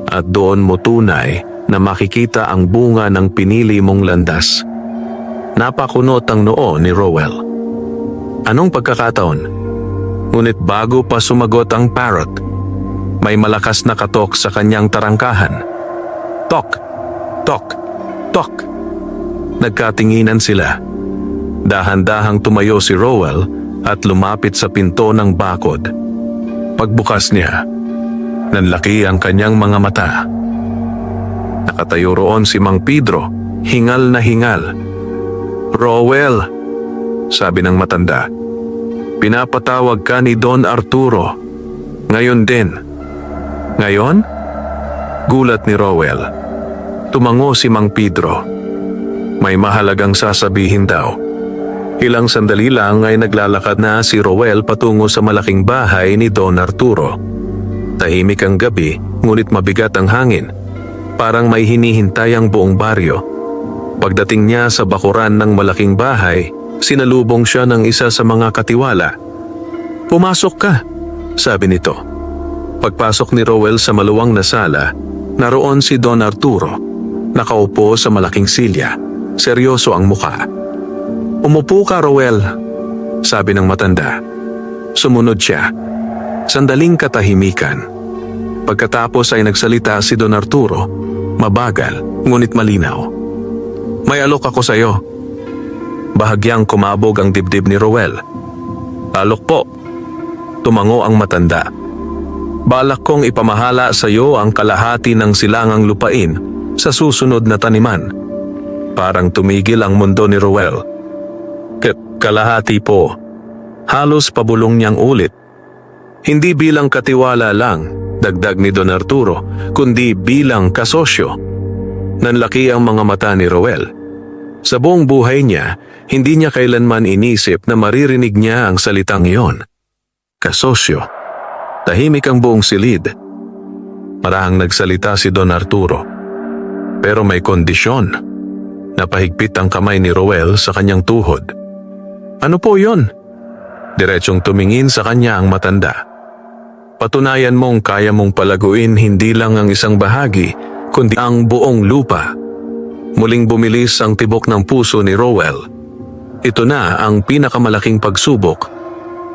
"At doon mo tunay na makikita ang bunga ng pinili mong landas." Napakunot ang noo ni Rowell. Anong pagkakataon? Ngunit bago pa sumagot ang parrot, may malakas na katok sa kanyang tarangkahan. Tok! Tok! Tok! Nagkatinginan sila. Dahan-dahang tumayo si Rowell at lumapit sa pinto ng bakod. Pagbukas niya, nanlaki ang kanyang mga mata. Nakatayo roon si Mang Pedro, hingal na hingal. "Rowell," sabi ng matanda, "pinapatawag ka ni Don Arturo. Ngayon din." "Ngayon?" Gulat ni Rowell. Tumango si Mang Pedro. May mahalagang sasabihin daw. Ilang sandali lang ay naglalakad na si Rowell patungo sa malaking bahay ni Don Arturo. Tahimik ang gabi, ngunit mabigat ang hangin. Parang may hinihintay ang buong baryo. Pagdating niya sa bakuran ng malaking bahay, sinalubong siya ng isa sa mga katiwala. "Pumasok ka," sabi nito. Pagpasok ni Rowell sa maluwang na sala, naroon si Don Arturo. Nakaupo sa malaking silya. Seryoso ang mukha. "Umupo ka, Rowell," sabi ng matanda. Sumunod siya. Sandaling katahimikan. Pagkatapos ay nagsalita si Don Arturo, mabagal ngunit malinaw. "May alok ako sa iyo." Bahagyang kumabog ang dibdib ni Rowell. "Alok po," tumango ang matanda. "Balak kong ipamahala sa iyo ang kalahati ng silangang lupain sa susunod na taniman." Parang tumigil ang mundo ni Rowell. Kalahati po." Halos pabulong niyang ulit. Hindi bilang katiwala lang, dagdag ni Don Arturo, kundi bilang kasosyo. Nanlaki ang mga mata ni Rowell. Sa buong buhay niya, hindi niya kailanman inisip na maririnig niya ang salitang iyon. Kasosyo. Tahimik ang buong silid. Marahang nagsalita si Don Arturo. Pero may kondisyon. Napahigpit ang kamay ni Rowell sa kanyang tuhod. "Ano po yon?" Diretsong tumingin sa kanya ang matanda. "Patunayan mong kaya mong palaguin hindi lang ang isang bahagi, kundi ang buong lupa." Muling bumilis ang tibok ng puso ni Rowell. Ito na ang pinakamalaking pagsubok.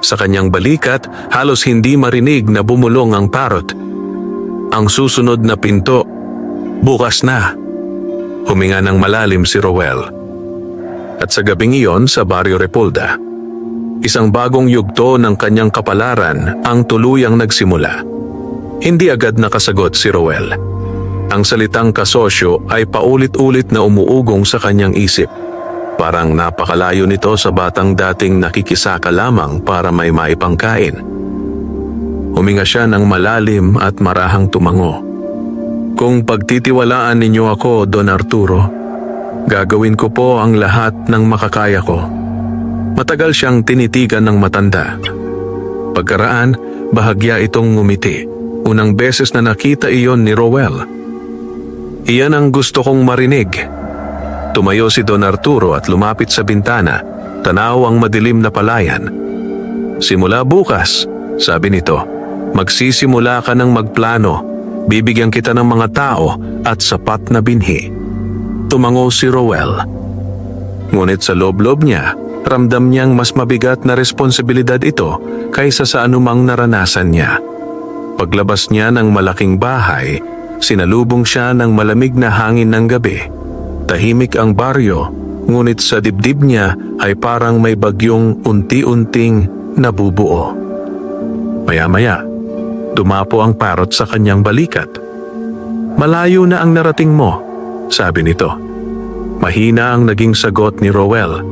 Sa kanyang balikat, halos hindi marinig na bumulong ang parrot. Ang susunod na pinto, bukas na. Huminga ng malalim si Rowell. At sa gabing iyon sa Baryo Repolda, isang bagong yugto ng kanyang kapalaran ang tuluyang nagsimula. Hindi agad nakasagot si Rowell. Ang salitang kasosyo ay paulit-ulit na umuugong sa kanyang isip. Parang napakalayo nito sa batang dating nakikisaka lamang para may maipangkain. Huminga siya ng malalim at marahang tumango. "Kung pagtitiwalaan ninyo ako, Don Arturo, gagawin ko po ang lahat ng makakaya ko." Matagal siyang tinitigan ng matanda. Pagkaraan, bahagya itong ngumiti. Unang beses na nakita iyon ni Rowell. "Iyan ang gusto kong marinig." Tumayo si Don Arturo at lumapit sa bintana, tanaw ang madilim na palayan. "Simula bukas," sabi nito, "magsisimula ka ng magplano. Bibigyan kita ng mga tao at sapat na binhi." Tumango si Rowell. Ngunit sa loob-loob niya, ramdam niyang mas mabigat na responsibilidad ito kaysa sa anumang naranasan niya. Paglabas niya ng malaking bahay, sinalubong siya ng malamig na hangin ng gabi. Tahimik ang baryo, ngunit sa dibdib niya ay parang may bagyong unti-unting nabubuo. Maya-maya, dumapo ang parrot sa kanyang balikat. "Malayo na ang narating mo," sabi nito. Mahina ang naging sagot ni Rowell.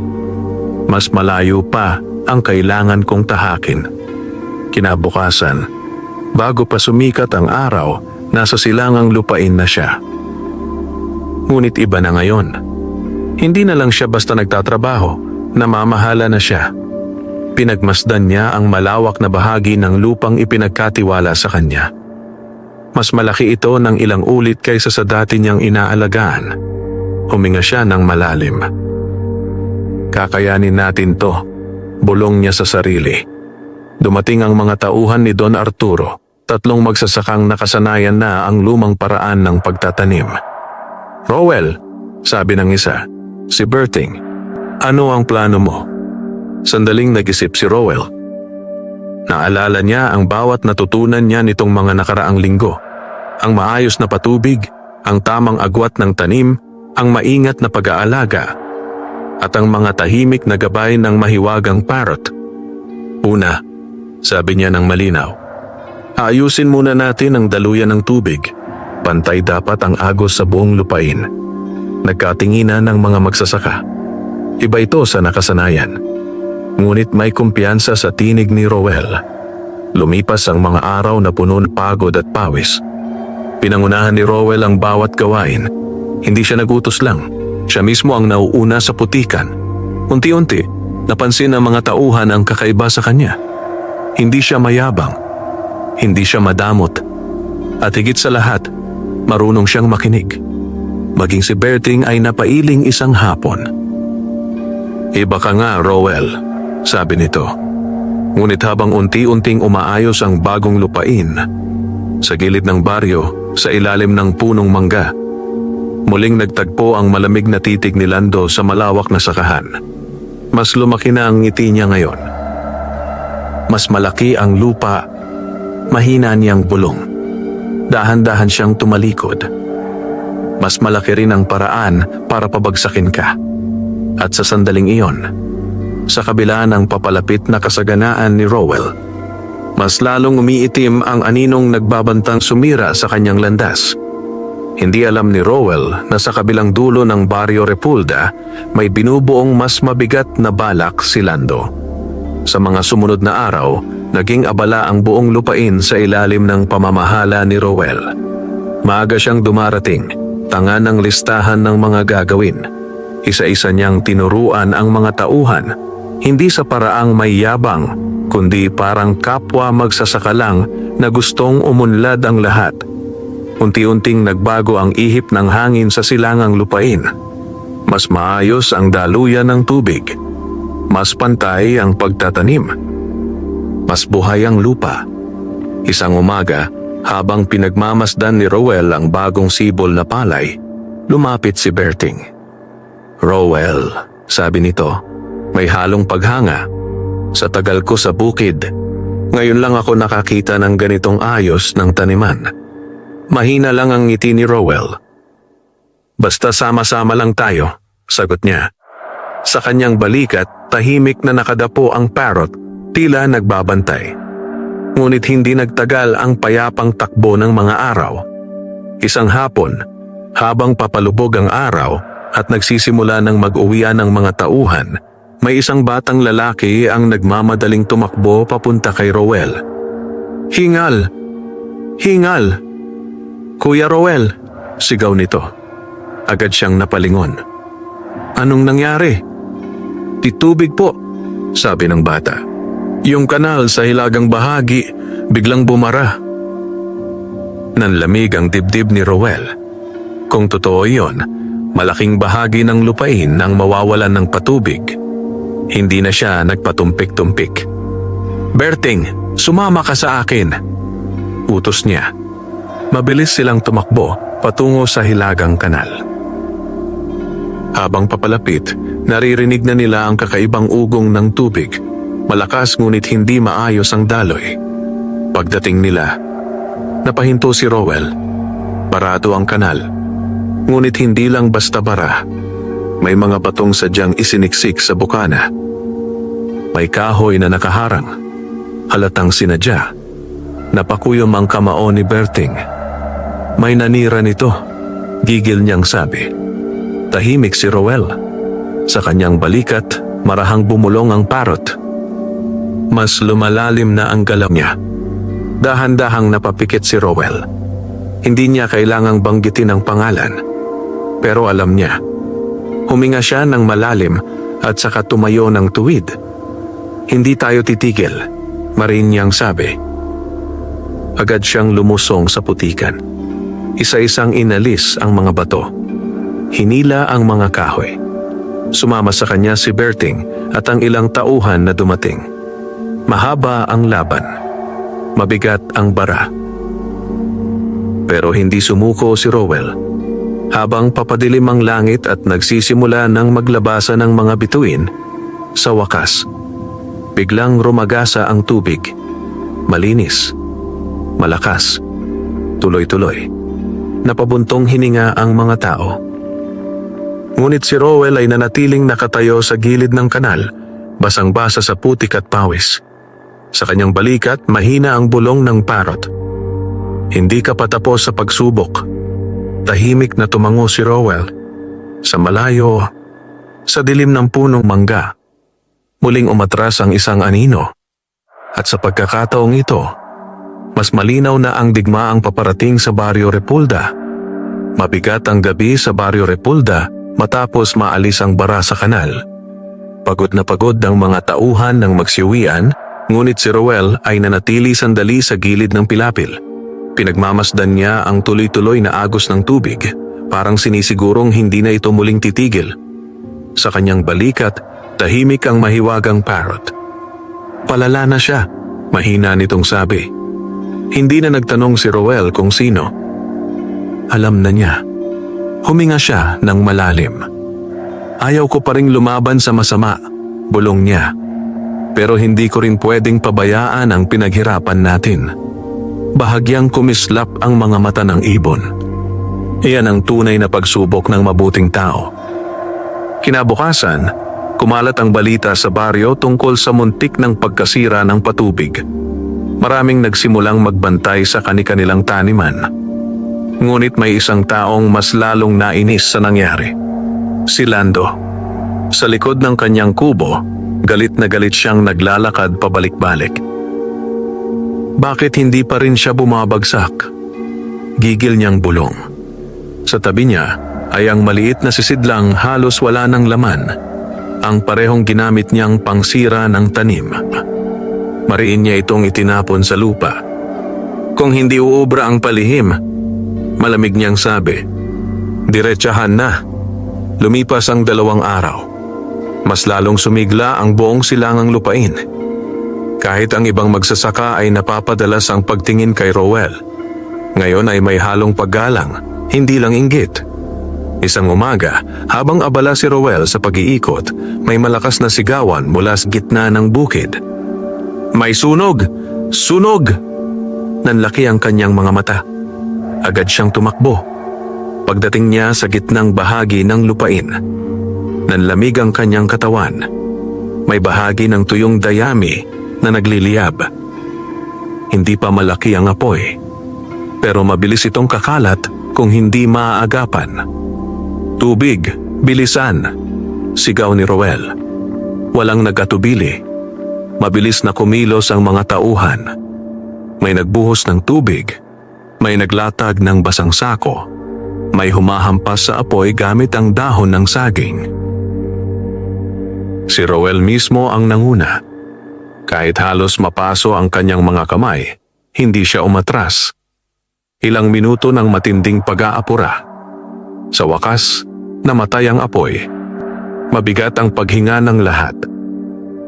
"Mas malayo pa ang kailangan kong tahakin." Kinabukasan, bago pa sumikat ang araw, nasa silangang lupain na siya. Ngunit iba na ngayon. Hindi na lang siya basta nagtatrabaho, namamahala na siya. Pinagmasdan niya ang malawak na bahagi ng lupang ipinagkatiwala sa kanya. Mas malaki ito ng ilang ulit kaysa sa dati niyang inaalagaan. Huminga siya ng malalim. "Kakayanin natin to," bulong niya sa sarili. Dumating ang mga tauhan ni Don Arturo, 3 magsasakang nakasanayan na ang lumang paraan ng pagtatanim. "Rowell," sabi ng isa, "si Berting, ano ang plano mo?" Sandaling nag-isip si Rowell. Naalala niya ang bawat natutunan niya nitong mga nakaraang linggo. Ang maayos na patubig, ang tamang agwat ng tanim, ang maingat na pag-aalaga, at ang mga tahimik na gabay ng mahiwagang parrot. "Una," sabi niya ng malinaw, "aayusin muna natin ang daluyan ng tubig. Pantay dapat ang agos sa buong lupain." Nagkatinginan ng mga magsasaka. Iba ito sa nakasanayan. Ngunit may kumpiyansa sa tinig ni Rowell. Lumipas ang mga araw na puno ng pagod at pawis. Pinangunahan ni Rowell ang bawat gawain. Hindi siya nagutos lang. Siya mismo ang nauuna sa putikan. Unti-unti, napansin ng mga tauhan ang kakaiba sa kanya. Hindi siya mayabang. Hindi siya madamot. At higit sa lahat, marunong siyang makinig. Maging si Berting ay napailing isang hapon. "Iba ka nga, Rowell," sabi nito. Ngunit habang unti-unting umaayos ang bagong lupain, sa gilid ng baryo, sa ilalim ng punong mangga, muling nagtagpo ang malamig na titig ni Lando sa malawak na sakahan. Mas lumaki na ang ngiti niya ngayon. Mas malaki ang lupa, mahina niyang bulong. Dahan-dahan siyang tumalikod. Mas malaki rin ang paraan para pabagsakin ka. At sa sandaling iyon, sa kabila ng papalapit na kasaganaan ni Rowell, mas lalong umiitim ang aninong nagbabantang sumira sa kanyang landas. Hindi alam ni Rowell na sa kabilang dulo ng Barrio Repulda may binubuong mas mabigat na balak si Lando. Sa mga sumunod na araw, naging abala ang buong lupain sa ilalim ng pamamahala ni Rowell. Maaga siyang dumarating, tanga ng listahan ng mga gagawin. Isa-isa niyang tinuruan ang mga tauhan, hindi sa paraang may yabang, kundi parang kapwa magsasaka lang na gustong umunlad ang lahat. Unti-unting nagbago ang ihip ng hangin sa silangang lupain. Mas maayos ang daluyan ng tubig. Mas pantay ang pagtatanim. Mas buhay ang lupa. Isang umaga, habang pinagmamasdan ni Rowell ang bagong sibol na palay, lumapit si Berting. "Rowell," sabi nito, may halong paghanga. "Sa tagal ko sa bukid, ngayon lang ako nakakita ng ganitong ayos ng taniman." Mahina lang ang ngiti ni Rowell. "Basta sama-sama lang tayo," sagot niya. Sa kanyang balikat, tahimik na nakadapo ang parrot, tila nagbabantay. Ngunit hindi nagtagal ang payapang takbo ng mga araw. Isang hapon, habang papalubog ang araw at nagsisimula ng mag-uwian ng mga tauhan, may isang batang lalaki ang nagmamadaling tumakbo papunta kay Rowell. "Hingal! Hingal! Kuya Rowell!" sigaw nito. Agad siyang napalingon. "Anong nangyari?" "Titubig po," sabi ng bata. "Yung kanal sa hilagang bahagi biglang bumara." Nanlamig ang dibdib ni Rowell. Kung totoo iyon, malaking bahagi ng lupain ang mawawalan ng patubig. Hindi na siya nagpatumpik-tumpik. "Berting, sumama ka sa akin," utos niya. Mabilis silang tumakbo patungo sa hilagang kanal. Habang papalapit, naririnig na nila ang kakaibang ugong ng tubig. Malakas ngunit hindi maayos ang daloy. Pagdating nila, napahinto si Rowell. Parado ang kanal. Ngunit hindi lang basta bara. May mga batong sadyang isiniksik sa bukana. May kahoy na nakaharang. Halatang sinadya. Napakuyom ang kamao ni Berting. May nanira nito. Gigil niyang sabi. Tahimik si Roel. Sa kanyang balikat, marahang bumulong ang parot. Mas lumalalim na ang galaw niya. Dahan-dahang napapikit si Roel. Hindi niya kailangang banggitin ang pangalan. Pero alam niya. Huminga siya ng malalim at saka tumayo ng tuwid. Hindi tayo titigil, marin niyang sabi. Agad siyang lumusong sa putikan. Isa-isang inalis ang mga bato. Hinila ang mga kahoy. Sumama sa kanya si Berting at ang ilang tauhan na dumating. Mahaba ang laban. Mabigat ang bara. Pero hindi sumuko si Roel. Habang papadilim ang langit at nagsisimula ng maglabasan ng mga bituin, sa wakas, biglang rumagasa ang tubig. Malinis, malakas, tuloy-tuloy. Napabuntong hininga ang mga tao. Ngunit si Roel ay nanatiling nakatayo sa gilid ng kanal, basang-basa sa putik at pawis. Sa kanyang balikat, mahina ang bulong ng parot. Hindi ka patapos sa pagsubok. Tahimik na tumango si Roel. Sa malayo, sa dilim ng punong mangga, muling umatras ang isang anino. At sa pagkakataong ito, mas malinaw na ang digmaang paparating sa Barrio Repulda. Mabigat ang gabi sa Barrio Repulda matapos maalis ang bara sa kanal. Pagod na pagod ang mga tauhan ng magsiuwian, ngunit si Roel ay nanatili sandali sa gilid ng pilapil. Pinagmamasdan niya ang tuloy-tuloy na agos ng tubig, parang sinisigurong hindi na ito muling titigil. Sa kanyang balikat, tahimik ang mahiwagang parot. Palala na siya, mahina nitong sabi. Hindi na nagtanong si Roel kung sino. Alam na niya. Huminga siya ng malalim. Ayaw ko pa ring lumaban sa masama, bulong niya. Pero hindi ko rin pwedeng pabayaan ang pinaghirapan natin. Bahagyang kumislap ang mga mata ng ibon. Iyan ang tunay na pagsubok ng mabuting tao. Kinabukasan, kumalat ang balita sa baryo tungkol sa muntik ng pagkasira ng patubig. Maraming nagsimulang magbantay sa kani-kanilang taniman. Ngunit may isang taong mas lalong nainis sa nangyari. Si Lando. Sa likod ng kanyang kubo, galit na galit siyang naglalakad pabalik-balik. Bakit hindi pa rin siya bumabagsak? Gigil niyang bulong. Sa tabi niya ay ang maliit na sisidlang halos wala ng laman, ang parehong ginamit niyang pangsira ng tanim. Mariin niya itong itinapon sa lupa. Kung hindi uubra ang palihim, malamig niyang sabi, diretsahan na. Lumipas ang 2 araw. Mas lalong sumigla ang buong silangang lupain. Kahit ang ibang magsasaka ay napapadalas ang pagtingin kay Roel. Ngayon ay may halong paggalang, hindi lang inggit. Isang umaga, habang abala si Roel sa pag-iikot, may malakas na sigawan mula sa gitna ng bukid. May sunog! Sunog! Nanlaki ang kanyang mga mata. Agad siyang tumakbo. Pagdating niya sa gitnang bahagi ng lupain, nanlamig ang kanyang katawan. May bahagi ng tuyong dayami na nagliliyab. Hindi pa malaki ang apoy, pero mabilis itong kakalat kung hindi maaagapan. Tubig, bilisan! Sigaw ni Roel. Walang nag-atubili. Mabilis na kumilos ang mga tauhan. May nagbuhos ng tubig, may naglatag ng basang sako, may humahampas sa apoy gamit ang dahon ng saging. Si Roel mismo ang nanguna. Kahit halos mapaso ang kanyang mga kamay, hindi siya umatras. Ilang minuto ng matinding pag-aapura. Sa wakas, namatay ang apoy. Mabigat ang paghinga ng lahat.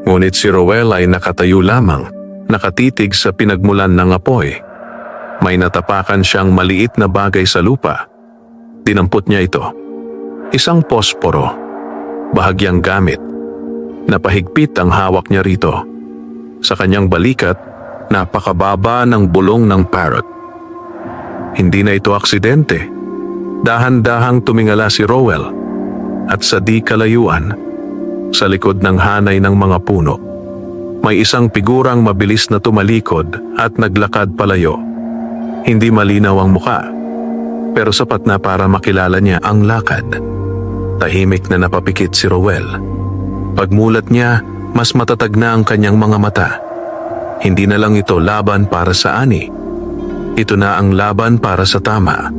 Ngunit si Roel ay nakatayo lamang, nakatitig sa pinagmulan ng apoy. May natapakan siyang maliit na bagay sa lupa. Dinampot niya ito. Isang posporo. Bahagyang gamit. Napahigpit ang hawak niya rito. Sa kanyang balikat, napakababa ng bulong ng parrot. Hindi na ito aksidente. Dahan-dahang tumingala si Rowell at sa di kalayuan, sa likod ng hanay ng mga puno, may isang figurang mabilis na tumalikod at naglakad palayo. Hindi malinaw ang muka, pero sapat na para makilala niya ang lakad. Tahimik na napapikit si Rowell. Pagmulat niya, mas matatag na ang kanyang mga mata. Hindi na lang ito laban para sa ani. Ito na ang laban para sa tama.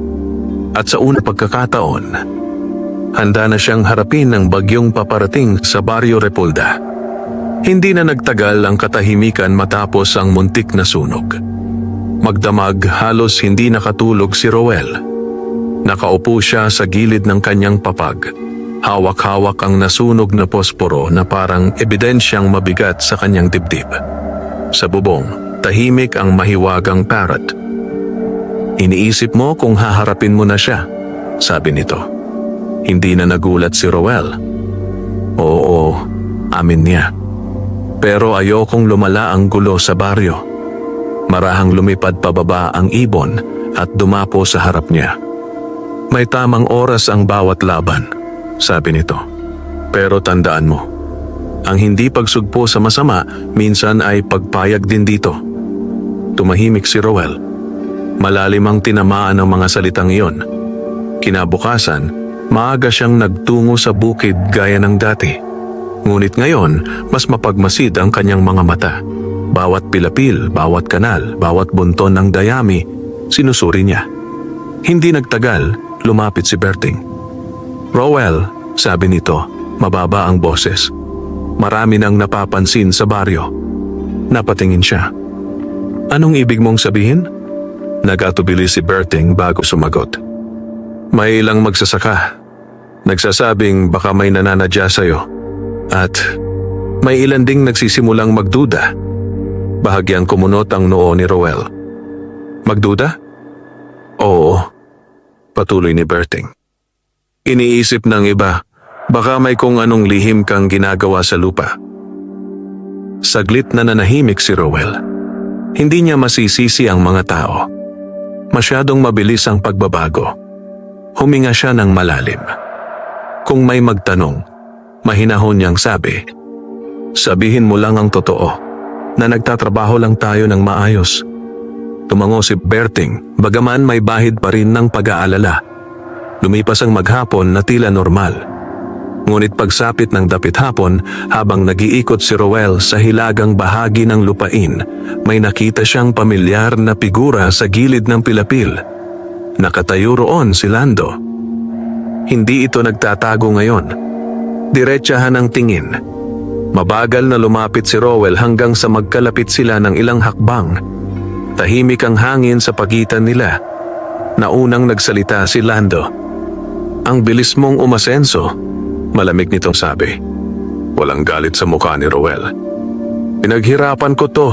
At sa unang pagkakataon, handa na siyang harapin ng bagyong paparating sa Barrio Repolda. Hindi na nagtagal ang katahimikan matapos ang muntik na sunog. Magdamag, halos hindi nakatulog si Rowell. Nakaupo siya sa gilid ng kanyang papag. Hawak-hawak ang nasunog na posporo na parang ebidensyang mabigat sa kanyang dibdib. Sa bubong, tahimik ang mahiwagang parrot. Iniisip mo kung haharapin mo na siya, sabi nito. Hindi na nagulat si Rowell. Oo, amin niya. Pero ayokong lumala ang gulo sa baryo. Marahang lumipad pababa ang ibon at dumapo sa harap niya. May tamang oras ang bawat laban, sabi nito. Pero tandaan mo, ang hindi pagsugpo sa masama minsan ay pagpayag din dito. Tumahimik si Rowell. Malalim ang tinamaan ng mga salitang iyon. Kinabukasan, maaga siyang nagtungo sa bukid gaya ng dati. Ngunit ngayon, mas mapagmasid ang kanyang mga mata. Bawat pilapil, bawat kanal, bawat bunton ng dayami, sinusuri niya. Hindi nagtagal, lumapit si Berting. Rowell, sabi nito, mababa ang boses. Marami nang napapansin sa baryo. Napatingin siya. Anong ibig mong sabihin? Nagatubili si Berting bago sumagot. May ilang magsasaka. Nagsasabing baka may nananadya sa'yo. At may ilan ding nagsisimulang magduda. Bahagyang kumunot ang noo ni Rowell. Magduda? Oo, patuloy ni Berting. Iniisip ng iba, baka may kung anong lihim kang ginagawa sa lupa. Saglit na nanahimik si Rowell. Hindi niya masisisi ang mga tao. Masyadong mabilis ang pagbabago. Huminga siya ng malalim. Kung may magtanong, mahinahon niyang sabi, sabihin mo lang ang totoo, na nagtatrabaho lang tayo ng maayos. Tumango si Berting, bagaman may bahid pa rin ng pag-aalala. Lumipas ang maghapon na tila normal. Ngunit pagsapit ng dapit hapon, habang nag-iikot si Rowell sa hilagang bahagi ng lupain, may nakita siyang pamilyar na figura sa gilid ng pilapil. Nakatayo roon si Lando. Hindi ito nagtatago ngayon. Diretsahan ang tingin. Mabagal na lumapit si Rowell hanggang sa magkalapit sila ng ilang hakbang. Tahimik ang hangin sa pagitan nila. Naunang nagsalita si Lando. Ang bilis mong umasenso. Malamig nitong sabi. Walang galit sa mukha ni Rowell. Pinaghirapan ko to.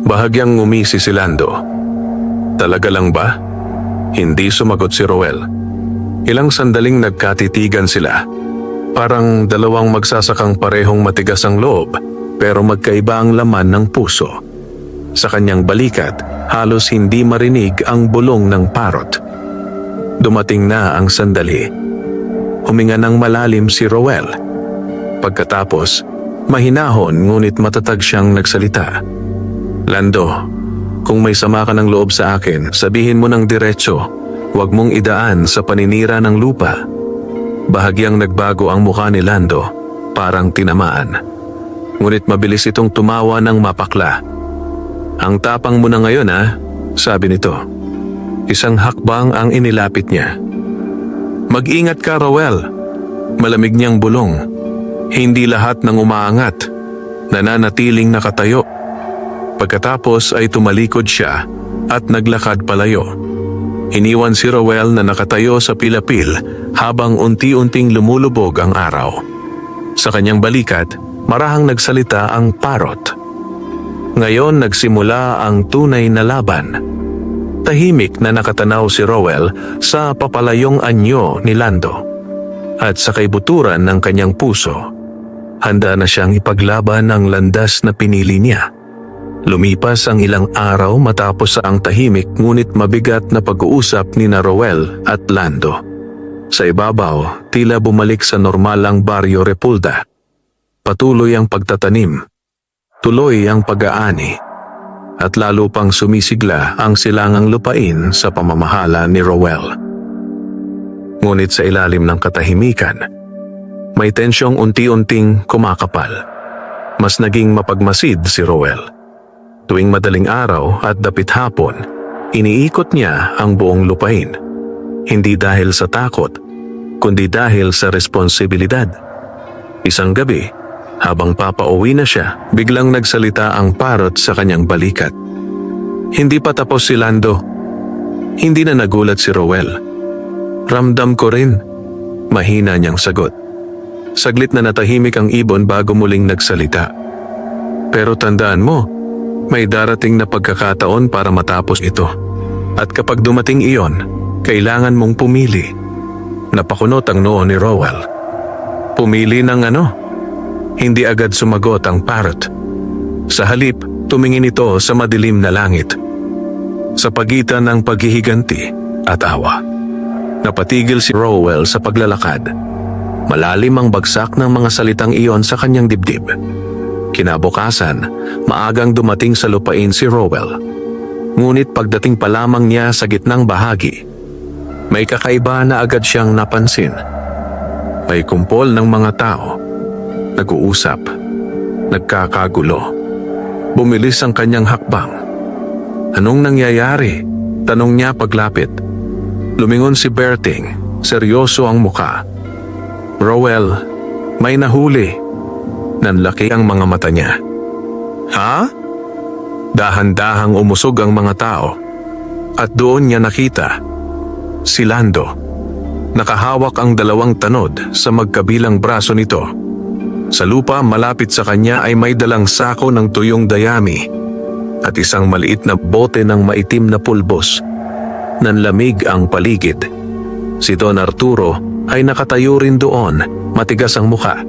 Bahagyang ngumisi si Lando. Talaga lang ba? Hindi sumagot si Rowell. Ilang sandaling nagkatitigan sila. Parang dalawang magsasakang parehong matigas ang loob, pero magkaiba ang laman ng puso. Sa kanyang balikat, halos hindi marinig ang bulong ng parrot. Dumating na ang sandali. Huminga ng malalim si Rowell. Pagkatapos, mahinahon ngunit matatag siyang nagsalita. Lando, kung may sama ka ng loob sa akin, sabihin mo ng diretso, huwag mong idaan sa paninira ng lupa. Bahagyang nagbago ang mukha ni Lando, parang tinamaan. Ngunit mabilis itong tumawa ng mapakla. Ang tapang mo na ngayon sabi nito. Isang hakbang ang inilapit niya. Mag-ingat ka, Rowell. Malamig niyang bulong. Hindi lahat ng umaangat, nananatiling nakatayo. Pagkatapos ay tumalikod siya at naglakad palayo. Iniwan si Rowell na nakatayo sa pilapil habang unti-unting lumulubog ang araw. Sa kanyang balikat, marahang nagsalita ang parrot. Ngayon nagsimula ang tunay na laban. Tahimik na nakatanaw si Rowell sa papalayong anyo ni Lando. At sa kaibuturan ng kanyang puso, handa na siyang ipaglaban ang landas na pinili niya. Lumipas ang ilang araw matapos ang tahimik ngunit mabigat na pag-uusap ni Rowell at Lando. Sa ibabaw, tila bumalik sa normal ang Barrio Repulda. Patuloy ang pagtatanim, tuloy ang pag-aani, at lalo pang sumisigla ang silangang lupain sa pamamahala ni Rowell. Ngunit sa ilalim ng katahimikan, may tensyong unti-unting kumakapal. Mas naging mapagmasid si Rowell. Tuwing madaling araw at dapit hapon, iniikot niya ang buong lupain. Hindi dahil sa takot, kundi dahil sa responsibilidad. Isang gabi, habang papauwi na siya, biglang nagsalita ang parrot sa kanyang balikat. Hindi pa tapos si Lando. Hindi na nagulat si Rowell. Ramdam ko rin, mahina niyang sagot. Saglit na natahimik ang ibon bago muling nagsalita. Pero tandaan mo, may darating na pagkakataon para matapos ito. At kapag dumating iyon, kailangan mong pumili. Napakunot ang noo ni Rowell. Pumili ng ano? Hindi agad sumagot ang parrot. Sa halip, tumingin ito sa madilim na langit. Sa pagitan ng paghihiganti at awa. Napatigil si Rowell sa paglalakad. Malalim ang bagsak ng mga salitang iyon sa kanyang dibdib. Kinabukasan, maagang dumating sa lupain si Rowell. Ngunit pagdating pa lamang niya sa gitnang bahagi, may kakaiba na agad siyang napansin. May kumpol ng mga tao, nag-uusap, nagkakagulo. Bumilis ang kanyang hakbang. Anong nangyayari? Tanong niya paglapit. Lumingon si Berting, seryoso ang muka. Rowell, may nahuli. Nanlaki ang mga mata niya. Ha? Dahan-dahang umusog ang mga tao. At doon niya nakita si Lando. Nakahawak ang dalawang tanod sa magkabilang braso nito. Sa lupa malapit sa kanya ay may dalang sako ng tuyong dayami at isang maliit na bote ng maitim na pulbos. Nanlamig ang paligid. Si Don Arturo ay nakatayo rin doon, matigas ang muka.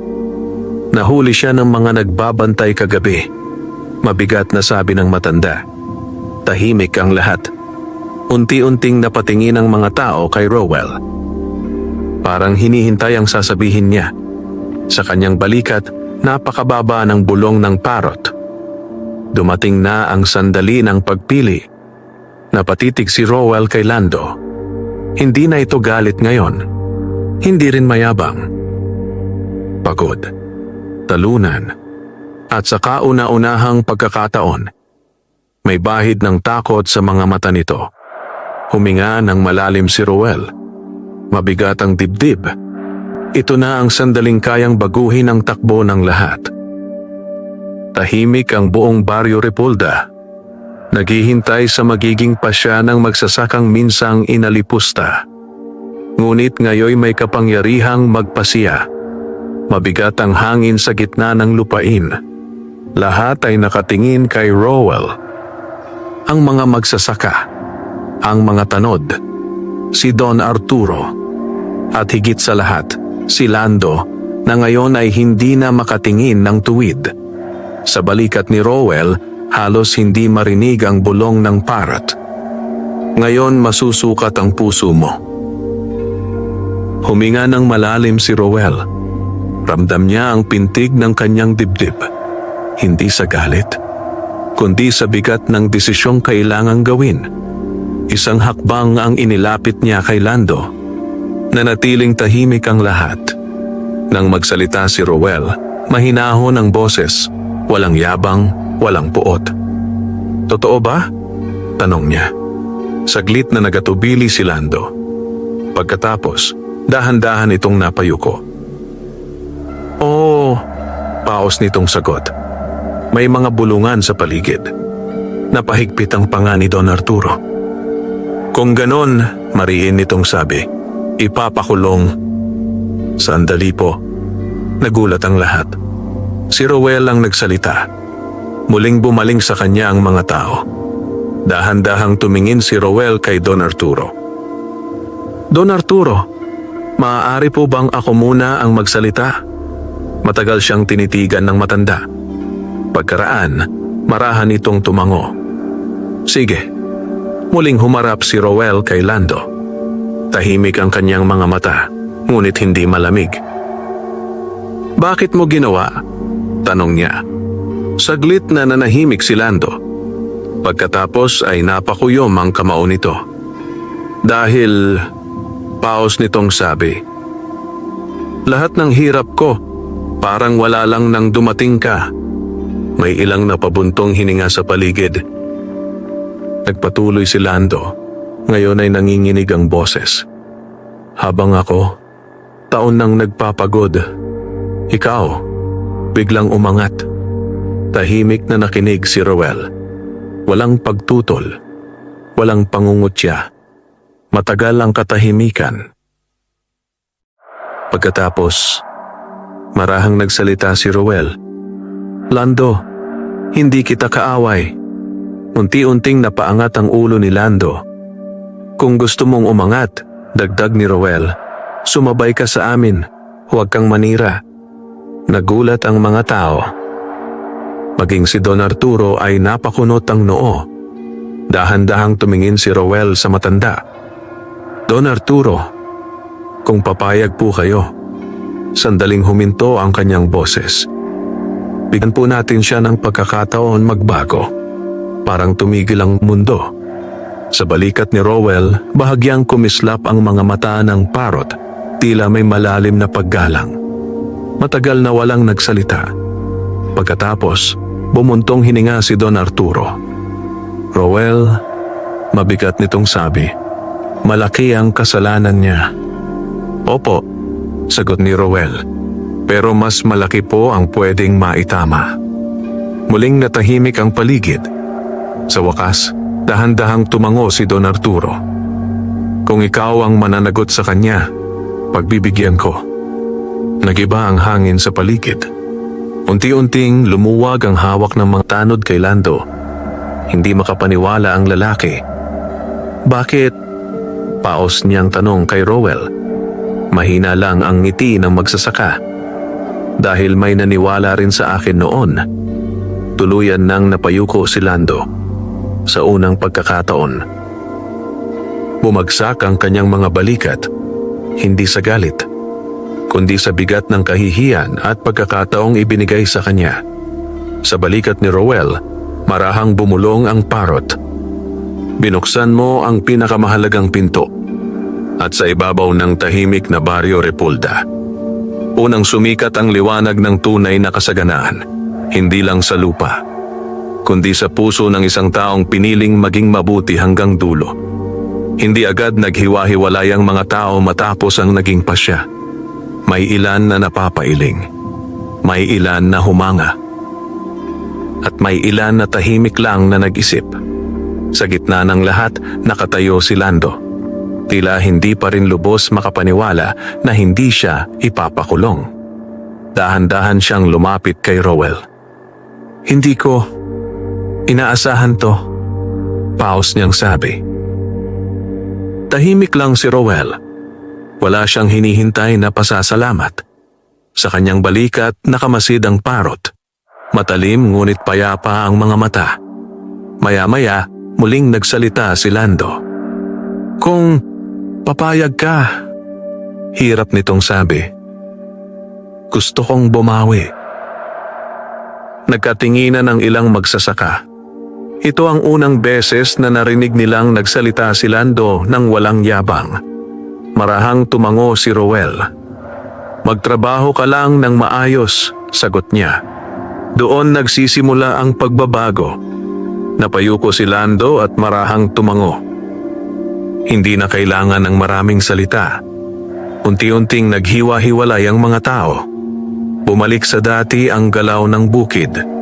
Nahuli siya ng mga nagbabantay kagabi. Mabigat na sabi ng matanda. Tahimik ang lahat. Unti-unting napatingin ang mga tao kay Rowell. Parang hinihintay ang sasabihin niya. Sa kanyang balikat, napakababa ng bulong ng parrot. Dumating na ang sandali ng pagpili. Napatitig si Rowell kay Lando. Hindi na ito galit ngayon. Hindi rin mayabang. Pagod, talunan, at sa kauna-unahang pagkakataon, may bahid ng takot sa mga mata nito. Huminga ng malalim si Rowell. Mabigat ang dibdib. Ito na ang sandaling kayang baguhin ang takbo ng lahat. Tahimik ang buong Barrio Repulda. Naghihintay sa magiging pasya ng magsasakang minsang inalipusta. Ngunit ngayoy may kapangyarihang magpasiya. Mabigat ang hangin sa gitna ng lupain. Lahat ay nakatingin kay Rowell. Ang mga magsasaka, ang mga tanod, si Don Arturo, at higit sa lahat, si Lando na ngayon ay hindi na makatingin ng tuwid. Sa balikat ni Rowell, halos hindi marinig ang bulong ng parrot. Ngayon masusukat ang puso mo. Huminga ng malalim si Rowell. Ramdam niya ang pintig ng kanyang dibdib. Hindi sa galit, kundi sa bigat ng desisyong kailangang gawin. Isang hakbang ang inilapit niya kay Lando. Nanatiling tahimik ang lahat. Nang magsalita si Rowell, mahinahon ang boses, walang yabang, walang puot. Totoo ba? Tanong niya. Saglit na nagatubili si Lando. Pagkatapos, dahan-dahan itong napayuko. Oo, paos nitong sagot. May mga bulungan sa paligid. Napahigpit ang panga ni Don Arturo. Kung ganon, mariin nitong sabi, ipapakulong. Sandali po. Nagulat ang lahat. Si Rowell ang nagsalita. Muling bumaling sa kanya ang mga tao. Dahan-dahang tumingin si Rowell kay Don Arturo. Don Arturo, maaari po bang ako muna ang magsalita? Matagal siyang tinitigan ng matanda. Pagkaraan, Marahan itong tumango. Sige. Muling humarap si Roel kay Lando. Tahimik ang kanyang mga mata, ngunit hindi malamig. Bakit mo ginawa? Tanong niya. Saglit na nanahimik si Lando. Pagkatapos ay napakuyom ang kamao nito. Dahil, paos nitong sabi, lahat ng hirap ko, parang wala lang nang dumating ka. May ilang napabuntong hininga sa paligid. Nagpatuloy si Lando. Ngayon ay nanginginig ang boses. Habang ako, taon nang nagpapagod. Ikaw, biglang umangat. Tahimik na nakinig si Roel. Walang pagtutol. Walang pangungutya. Matagal ang katahimikan. Pagkatapos, marahang nagsalita si Roel. Lando, hindi kita kaaway. Unti-unting napaangat ang ulo ni Lando. Kung gusto mong umangat, dagdag ni Roel, sumabay ka sa amin. Huwag kang manira. Nagulat ang mga tao. Maging si Don Arturo ay napakunot ang noo. Dahan-dahang tumingin si Roel sa matanda. Don Arturo, kung papayag po kayo. Sandaling huminto ang kanyang boses. Bigyan po natin siya ng pagkakataon magbago. Parang tumigil ang mundo. Sa balikat ni Roel, bahagyang kumislap ang mga mata ng parot, tila may malalim na paggalang. Matagal na walang nagsalita. Pagkatapos, bumuntong hininga si Don Arturo. Roel, mabigat nitong sabi, malaki ang kasalanan niya. Opo, sagot ni Roel, pero mas malaki po ang pwedeng maitama. Muling natahimik ang paligid. Sa wakas, dahan-dahang tumango si Don Arturo. Kung ikaw ang mananagot sa kanya, pagbibigyan ko. Nagiba ang hangin sa paligid. Unti-unting lumuwag ang hawak ng mga tanod kay Lando. Hindi makapaniwala ang lalaki. Bakit? Paos niyang tanong kay Roel. Mahina lang ang ngiti ng magsasaka. Dahil may naniwala rin sa akin noon. Tuluyan nang napayuko si Lando. Sa unang pagkakataon. Bumagsak ang kanyang mga balikat. Hindi sa galit, kundi sa bigat ng kahihiyan at pagkakataong ibinigay sa kanya. Sa balikat ni Roel, marahang bumulong ang parot. Binuksan mo ang pinakamahalagang pinto. At sa ibabaw ng tahimik na Barrio Repulda, unang sumikat ang liwanag ng tunay na kasaganaan, hindi lang sa lupa, kundi sa puso ng isang taong piniling maging mabuti hanggang dulo. Hindi agad naghiwa-hiwalay ang mga tao matapos ang naging pasya. May ilan na napapailing, may ilan na humanga, at may ilan na tahimik lang na nag-isip. Sa gitna ng lahat, nakatayo si Lando. Tila hindi pa rin lubos makapaniwala na hindi siya ipapakulong. Dahan-dahan siyang lumapit kay Roel. Hindi ko inaasahan to, paos niyang sabi. Tahimik lang si Roel. Wala siyang hinihintay na pasasalamat. Sa kanyang balikat nakamasid ang parot. Matalim ngunit payapa ang mga mata. Maya-maya, muling nagsalita si Lando. Kung papayag ka, hirap nitong sabi. Gusto kong bumawi. Nagkatinginan ang ilang magsasaka. Ito ang unang beses na narinig nilang nagsalita si Lando ng walang yabang. Marahang tumango si Roel. Magtrabaho ka lang ng maayos, sagot niya. Doon nagsisimula ang pagbabago. Napayuko si Lando at marahang tumango. Hindi na kailangan ng maraming salita. Unti-unting naghiwa-hiwalay ang mga tao. Bumalik sa dati ang galaw ng bukid.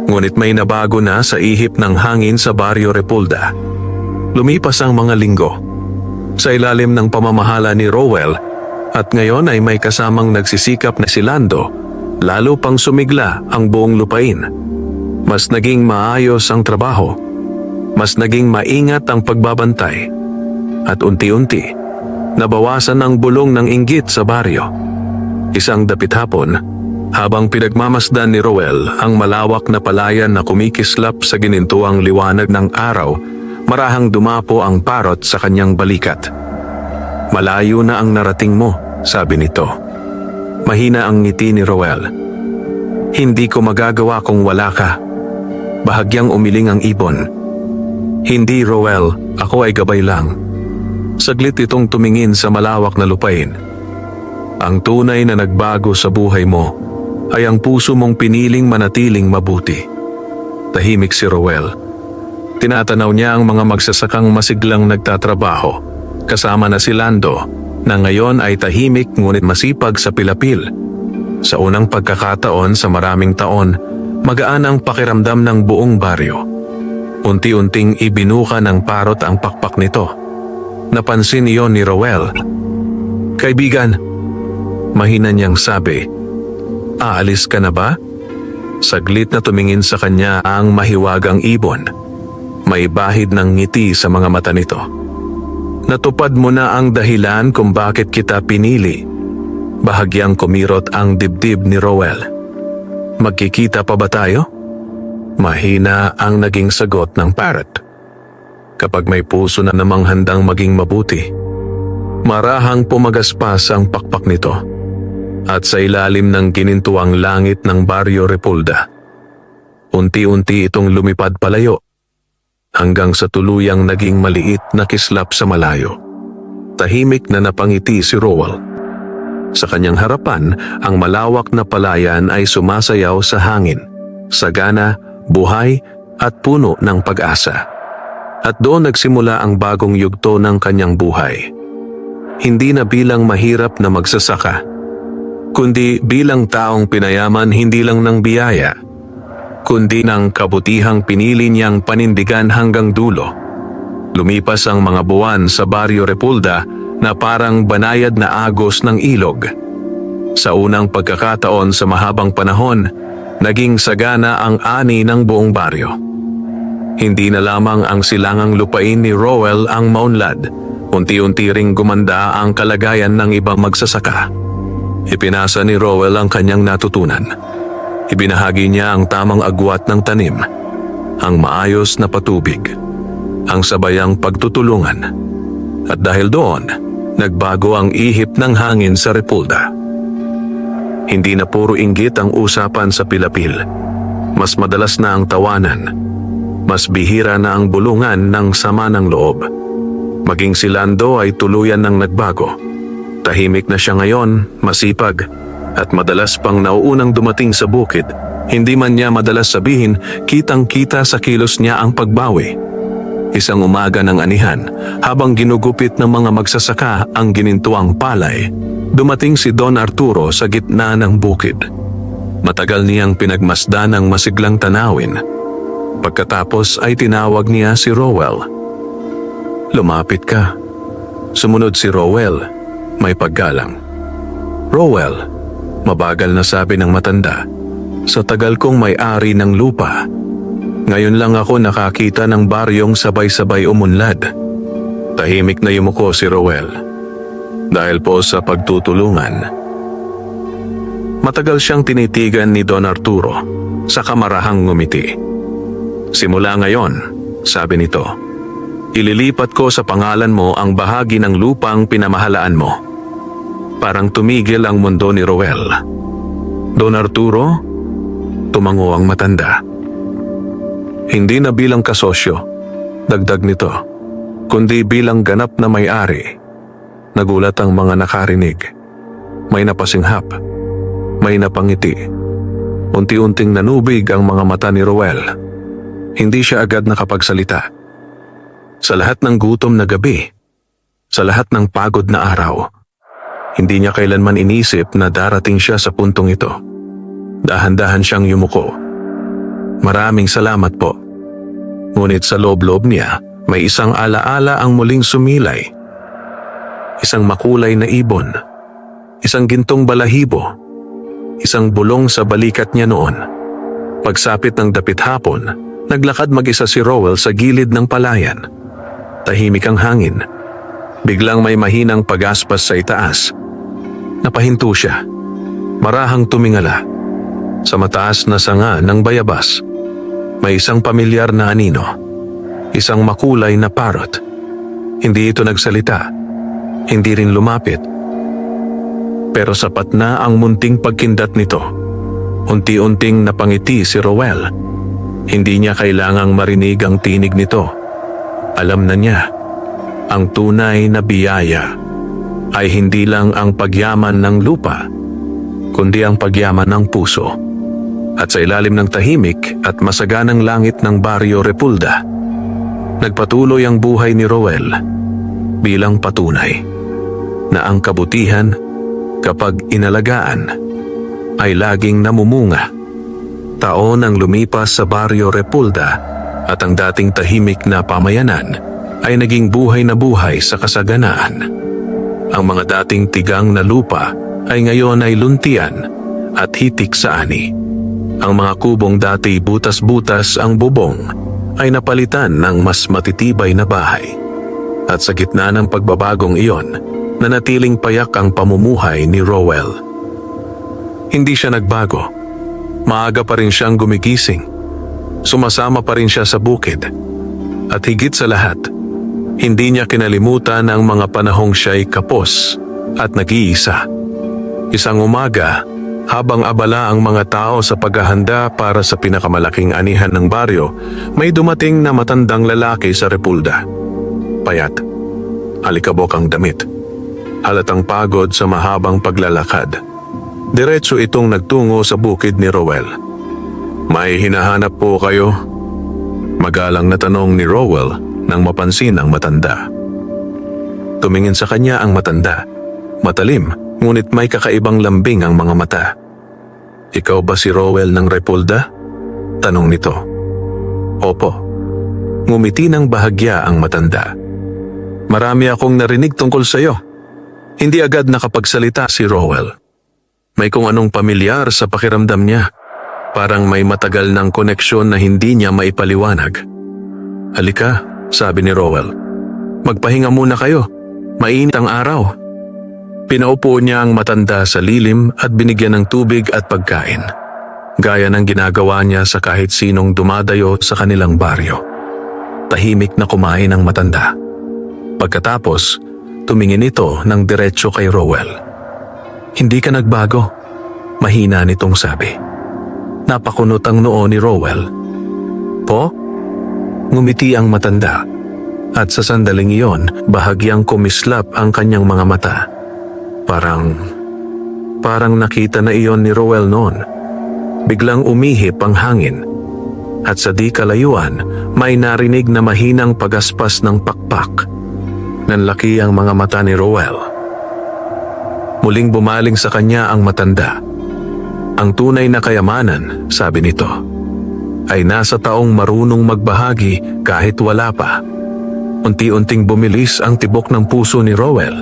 Ngunit may nabago na sa ihip ng hangin sa Barrio Repulda. Lumipas ang mga linggo. Sa ilalim ng pamamahala ni Roel, at ngayon ay may kasamang nagsisikap na si Lando, lalo pang sumigla ang buong lupain. Mas naging maayos ang trabaho. Mas naging maingat ang pagbabantay. At unti-unti, nabawasan ang bulong ng inggit sa baryo. Isang dapit hapon, Habang pinagmamasdan ni Roel ang malawak na palayan na kumikislap sa ginintuang liwanag ng araw, marahang dumapo ang parot sa kanyang balikat. "Malayo na ang narating mo," sabi nito. Mahina ang ngiti ni Roel. "Hindi ko magagawa kung wala ka." Bahagyang umiling ang ibon. "Hindi, Roel, ako ay gabay lang." Saglit itong tumingin sa malawak na lupain. "Ang tunay na nagbago sa buhay mo ay ang puso mong piniling manatiling mabuti." Tahimik si Roel. Tinatanaw niya ang mga magsasakang masiglang nagtatrabaho, kasama na si Lando, na ngayon ay tahimik ngunit masipag sa pilapil. Sa unang pagkakataon sa maraming taon, magaan ang pakiramdam ng buong baryo. Unti-unting ibinuka ng parot ang pakpak nito. Napansin iyon ni Roel. "Kaibigan," mahina niyang sabi, "aalis ka na ba?" Saglit na tumingin sa kanya ang mahiwagang ibon. May bahid ng ngiti sa mga mata nito. "Natupad mo na ang dahilan kung bakit kita pinili." Bahagyang kumirot ang dibdib ni Roel. "Magkikita pa ba tayo?" Mahina ang naging sagot ng parrot. Kapag may puso na namang handang maging mabuti, marahang pumagaspas ang pakpak nito. At sa ilalim ng ginintuang langit ng Barrio Repulda, unti-unti itong lumipad palayo, hanggang sa tuluyang naging maliit na kislap sa malayo. Tahimik na napangiti si Roel. Sa kanyang harapan, ang malawak na palayan ay sumasayaw sa hangin, sagana, buhay at puno ng pag-asa. At doon nagsimula ang bagong yugto ng kanyang buhay. Hindi na bilang mahirap na magsasaka, kundi bilang taong pinayaman hindi lang ng biyaya, kundi ng kabutihang pinili niyang panindigan hanggang dulo. Lumipas ang mga buwan sa Barrio Repulda na parang banayad na agos ng ilog. Sa unang pagkakataon sa mahabang panahon, naging sagana ang ani ng buong baryo. Hindi na lamang ang silangang lupain ni Roel ang maunlad, unti-unti ring gumanda ang kalagayan ng ibang magsasaka. Ipinasa ni Roel ang kanyang natutunan. Ibinahagi niya ang tamang agwat ng tanim, ang maayos na patubig, ang sabayang pagtutulungan. At dahil doon, nagbago ang ihip ng hangin sa Repulda. Hindi na puro inggit ang usapan sa pilapil. Mas madalas na ang tawanan. Mas bihira na ang bulungan ng sama ng loob. Maging si Lando ay tuluyan ng nagbago. Tahimik na siya ngayon, masipag, at madalas pang nauunang dumating sa bukid. Hindi man niya madalas sabihin, kitang-kita sa kilos niya ang pagbawi. Isang umaga ng anihan, habang ginugupit ng mga magsasaka ang ginintuang palay, dumating si Don Arturo sa gitna ng bukid. Matagal niyang pinagmasdan ang masiglang tanawin. Pagkatapos ay tinawag niya si Roel. "Lumapit ka." Sumunod si Roel, may paggalang. "Roel," mabagal na sabi ng matanda, "sa tagal kong may-ari ng lupa, ngayon lang ako nakakita ng baryong sabay-sabay umunlad." Tahimik na yumuko si Roel. Dahil po sa pagtutulungan. Matagal siyang tinitigan ni Don Arturo, saka marahang ngumiti. "Simula ngayon," sabi nito, "ililipat ko sa pangalan mo ang bahagi ng lupang pinamahalaan mo." Parang tumigil ang mundo ni Roel. "Don Arturo?" Tumango ang matanda. "Hindi na bilang kasosyo," dagdag nito, "kundi bilang ganap na may-ari." Nagulat ang mga nakarinig. May napasinghap. May napangiti. Unti-unting nanubig ang mga mata ni Roel. Hindi siya agad nakapagsalita. Sa lahat ng gutom na gabi, sa lahat ng pagod na araw, hindi niya kailanman inisip na darating siya sa puntong ito. Dahan-dahan siyang yumuko. "Maraming salamat po." Ngunit sa loob-loob niya, may isang alaala ang muling sumilay. Isang makulay na ibon, isang gintong balahibo, isang bulong sa balikat niya noon. Pagsapit ng dapit hapon, naglakad mag-isa si Roel sa gilid ng palayan. Tahimik ang hangin. Biglang may mahinang pagaspas sa itaas. Napahinto siya. Marahang tumingala. Sa mataas na sanga ng bayabas, may isang pamilyar na anino, isang makulay na parrot. Hindi ito nagsalita, hindi rin lumapit. Pero sapat na ang munting pagkindat nito. Unti-unting napangiti si Roel. Hindi niya kailangang marinig ang tinig nito. Alam na niya, ang tunay na biyaya ay hindi lang ang pagyaman ng lupa, kundi ang pagyaman ng puso. At sa ilalim ng tahimik at masaganang langit ng Barrio Repulda, nagpatuloy ang buhay ni Roel bilang patunay na ang kabutihan kapag inalagaan ay laging namumunga. Taon ang lumipas sa Barrio Repulda at ang dating tahimik na pamayanan ay naging buhay na buhay sa kasaganaan. Ang mga dating tigang na lupa ay ngayon ay luntian at hitik sa ani. Ang mga kubong dati butas-butas ang bubong ay napalitan ng mas matitibay na bahay. At sa gitna ng pagbabagong iyon, nanatiling payak ang pamumuhay ni Roel. Hindi siya nagbago. Maaga pa rin siyang gumigising. Sumasama pa rin siya sa bukid. At higit sa lahat, hindi niya kinalimutan ang mga panahong siya'y kapos at nag-iisa. Isang umaga, habang abala ang mga tao sa paghahanda para sa pinakamalaking anihan ng baryo, may dumating na matandang lalaki sa Repulda. Payat, alikabok ang damit. Halatang pagod sa mahabang paglalakad. Diretso itong nagtungo sa bukid ni Roel. "May hinahanap po kayo?" Magalang na tanong ni Roel nang mapansin ang matanda. Tumingin sa kanya ang matanda. Matalim, ngunit may kakaibang lambing ang mga mata. "Ikaw ba si Roel ng Repulda?" tanong nito. "Opo." Ngumiti ng bahagya ang matanda. "Marami akong narinig tungkol sa iyo." Hindi agad nakapagsalita si Roel. May kung anong pamilyar sa pakiramdam niya. Parang may matagal ng koneksyon na hindi niya maipaliwanag. "Halika," sabi ni Roel. "Magpahinga muna kayo. Mainit ang araw." Pinaupo niya ang matanda sa lilim at binigyan ng tubig at pagkain. Gaya ng ginagawa niya sa kahit sinong dumadayo sa kanilang baryo. Tahimik na kumain ang matanda. Pagkatapos, tumingin ito ng diretso kay Roel. "Hindi ka nagbago," mahina nitong sabi. Napakunot ang noo ni Roel. "Po?" Ngumiti ang matanda. At sa sandaling iyon, bahagyang kumislap ang kanyang mga mata. Parang nakita na iyon ni Roel noon. Biglang umihip ang hangin. At sa di kalayuan, may narinig na mahinang pagaspas ng pakpak. Nanlaki ang mga mata ni Roel. Muling bumaling sa kanya ang matanda. "Ang tunay na kayamanan," sabi nito, "ay nasa taong marunong magbahagi kahit wala pa." Unti-unting bumilis ang tibok ng puso ni Roel.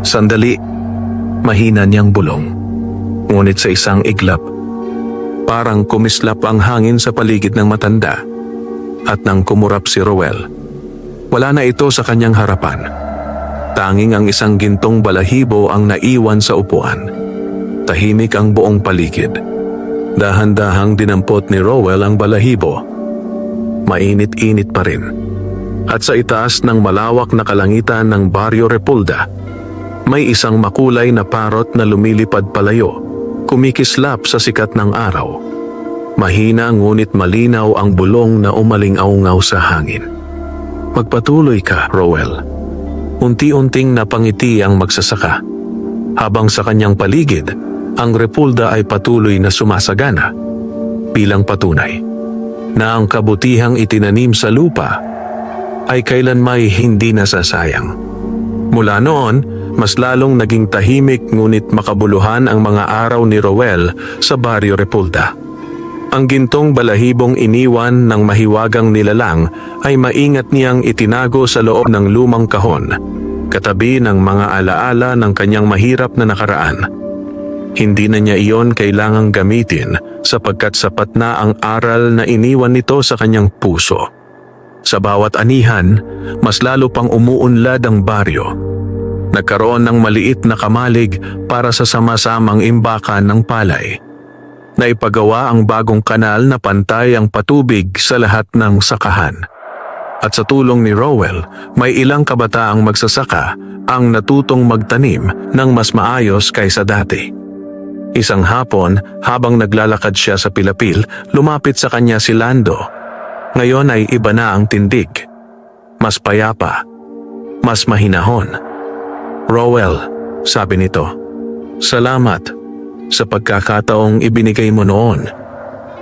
Sandali, mahina niyang bulong. Ngunit sa isang iglap, parang kumislap ang hangin sa paligid ng matanda. At nang kumurap si Roel, wala na ito sa kanyang harapan. Tanging ang isang gintong balahibo ang naiwan sa upuan. Tahimik ang buong paligid. Dahan-dahang dinampot ni Roel ang balahibo. Mainit-init pa rin. At sa itaas ng malawak na kalangitan ng Barrio Repulda, may isang makulay na parrot na lumilipad palayo, kumikislap sa sikat ng araw. Mahina ngunit malinaw ang bulong na umaling-aungaw sa hangin. "Magpatuloy ka, Roel." Unti-unting napangiti ang magsasaka. Habang sa kanyang paligid, ang Repulda ay patuloy na sumasagana. Bilang patunay na ang kabutihang itinanim sa lupa ay kailanmay hindi nasasayang. Mula noon, mas lalong naging tahimik ngunit makabuluhan ang mga araw ni Roel sa Barrio Repulda. Ang gintong balahibong iniwan ng mahiwagang nilalang ay maingat niyang itinago sa loob ng lumang kahon, katabi ng mga alaala ng kanyang mahirap na nakaraan. Hindi na niya iyon kailangang gamitin sapagkat sapat na ang aral na iniwan nito sa kanyang puso. Sa bawat anihan, mas lalo pang umuunlad ang baryo. Nagkaroon ng maliit na kamalig para sa sama-samang imbakan ng palay. na ipagawa ang bagong kanal na pantay ang patubig sa lahat ng sakahan. At sa tulong ni Rowell, may ilang kabataang magsasaka ang natutong magtanim ng mas maayos kaysa dati. Isang hapon, habang naglalakad siya sa pilapil, lumapit sa kanya si Lando. Ngayon ay iba na ang tindig. Mas payapa, mas mahinahon. "Rowell," sabi nito, "salamat sa pagkakataong ibinigay mo noon."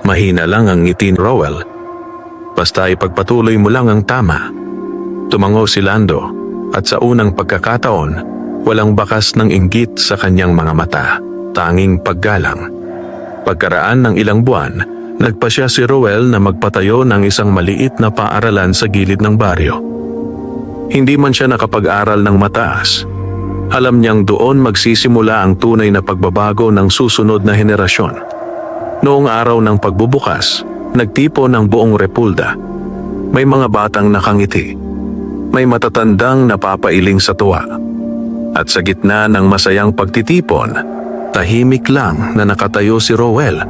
Mahina lang ang ngiti ni Rowell. "Basta ipagpatuloy mo lang ang tama." Tumango si Lando at sa unang pagkakataon, walang bakas ng inggit sa kanyang mga mata, tanging paggalang. Pagkaraan ng ilang buwan, nagpasya si Rowell na magpatayo ng isang maliit na paaralan sa gilid ng baryo. Hindi man siya nakapag-aral ng mataas, alam niyang doon magsisimula ang tunay na pagbabago ng susunod na henerasyon. Noong araw ng pagbubukas, nagtipo ng buong Repulda. May mga batang nakangiti. May matatandang napapailing sa tuwa. At sa gitna ng masayang pagtitipon, tahimik lang na nakatayo si Rowell.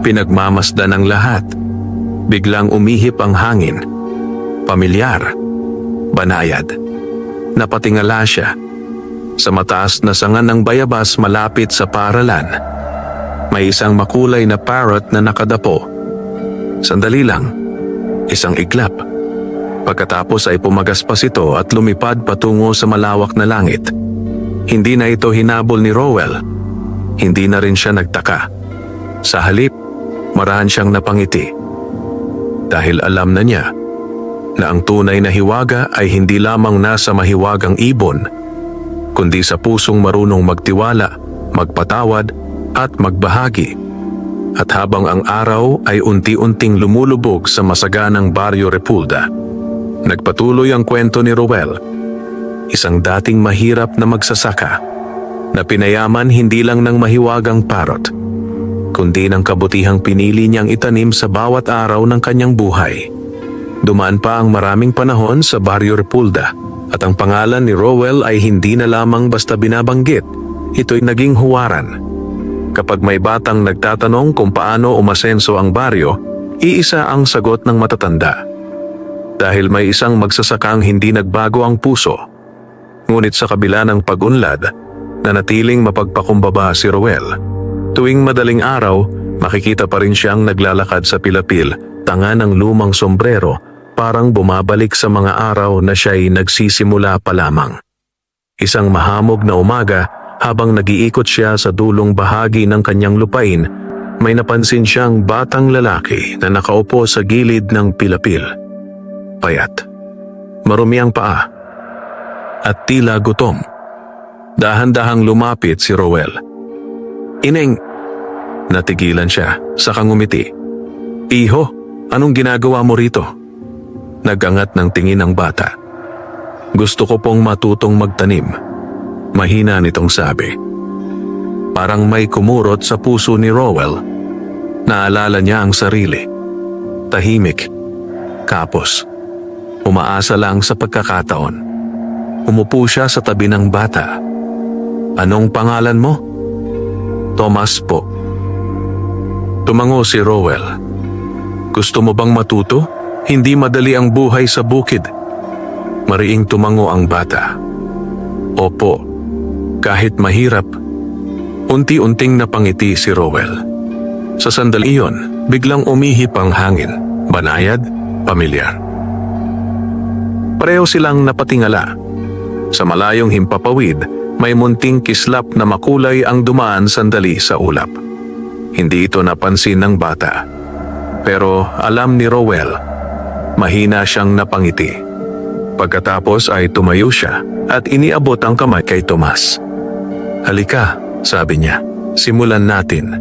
Pinagmamasdan ng lahat. Biglang umihip ang hangin. Pamilyar. Banayad. Napatingala siya. Sa mataas na sanga ng bayabas malapit sa paaralan, may isang makulay na parrot na nakadapo. Sandali lang, isang iglap. Pagkatapos ay pumagaspas ito at lumipad patungo sa malawak na langit. Hindi na ito hinabol ni Rowell. Hindi na rin siya nagtaka. Sa halip, marahan siyang napangiti. Dahil alam na niya na ang tunay na hiwaga ay hindi lamang nasa mahiwagang ibon, kundi sa pusong marunong magtiwala, magpatawad at magbahagi. At habang ang araw ay unti-unting lumulubog sa masaganang Baryo Repulda, nagpatuloy ang kwento ni Rowell, isang dating mahirap na magsasaka, na pinayaman hindi lang ng mahiwagang parrot, kundi ng kabutihang pinili niyang itanim sa bawat araw ng kanyang buhay. Dumaan pa ang maraming panahon sa Baryo Repulda, at ang pangalan ni Rowell ay hindi na lamang basta binabanggit, ito'y naging huwaran. Kapag may batang nagtatanong kung paano umasenso ang baryo, iisa ang sagot ng matatanda. Dahil may isang magsasakang hindi nagbago ang puso. Ngunit sa kabila ng pag-unlad, nanatiling mapagpakumbaba si Rowell. Tuwing madaling araw, makikita pa rin siyang naglalakad sa pilapil, tanga ng lumang sombrero, parang bumabalik sa mga araw na siya'y nagsisimula pa lamang. Isang mahamog na umaga, habang nag-iikot siya sa dulong bahagi ng kanyang lupain, may napansin siyang batang lalaki na nakaupo sa gilid ng pilapil. Payat, marumi ang paa, at tila gutom. Dahan-dahang lumapit si Rowell. "Ineng!" Natigilan siya, saka ngumiti. "Iho, anong ginagawa mo rito?" Nagangat ng tingin ang bata. "Gusto ko pong matutong magtanim," mahina nitong sabi. Parang may kumurot sa puso ni Rowell. Naalala niya ang sarili. Tahimik, kapos, umaasa lang sa pagkakataon. Umupo siya sa tabi ng bata. "Anong pangalan mo?" "Thomas po." Tumango si Rowell. "Gusto mo bang matuto? Hindi madali ang buhay sa bukid." Mariing tumango ang bata. "Opo, kahit mahirap." Unti-unting napangiti si Rowell. Sa sandali iyon, biglang umihip ang hangin, banayad, pamilyar. Pareho silang napatingala. Sa malayong himpapawid, may munting kislap na makulay ang dumaan sandali sa ulap. Hindi ito napansin ng bata. Pero alam ni Rowell, mahina siyang napangiti. Pagkatapos ay tumayo siya at iniabot ang kamay kay Tomas. "Halika," sabi niya, "simulan natin."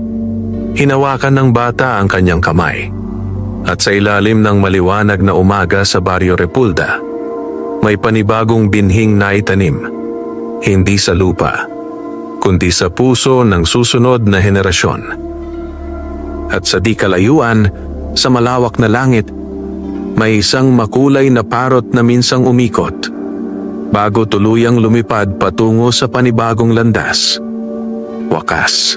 Hinawakan ng bata ang kanyang kamay. At sa ilalim ng maliwanag na umaga sa Baryo Repulda, may panibagong binhing naitanim. Hindi sa lupa, kundi sa puso ng susunod na henerasyon. At sa di kalayuan, sa malawak na langit, may isang makulay na parrot na minsang umikot, bago tuluyang lumipad patungo sa panibagong landas. Wakas.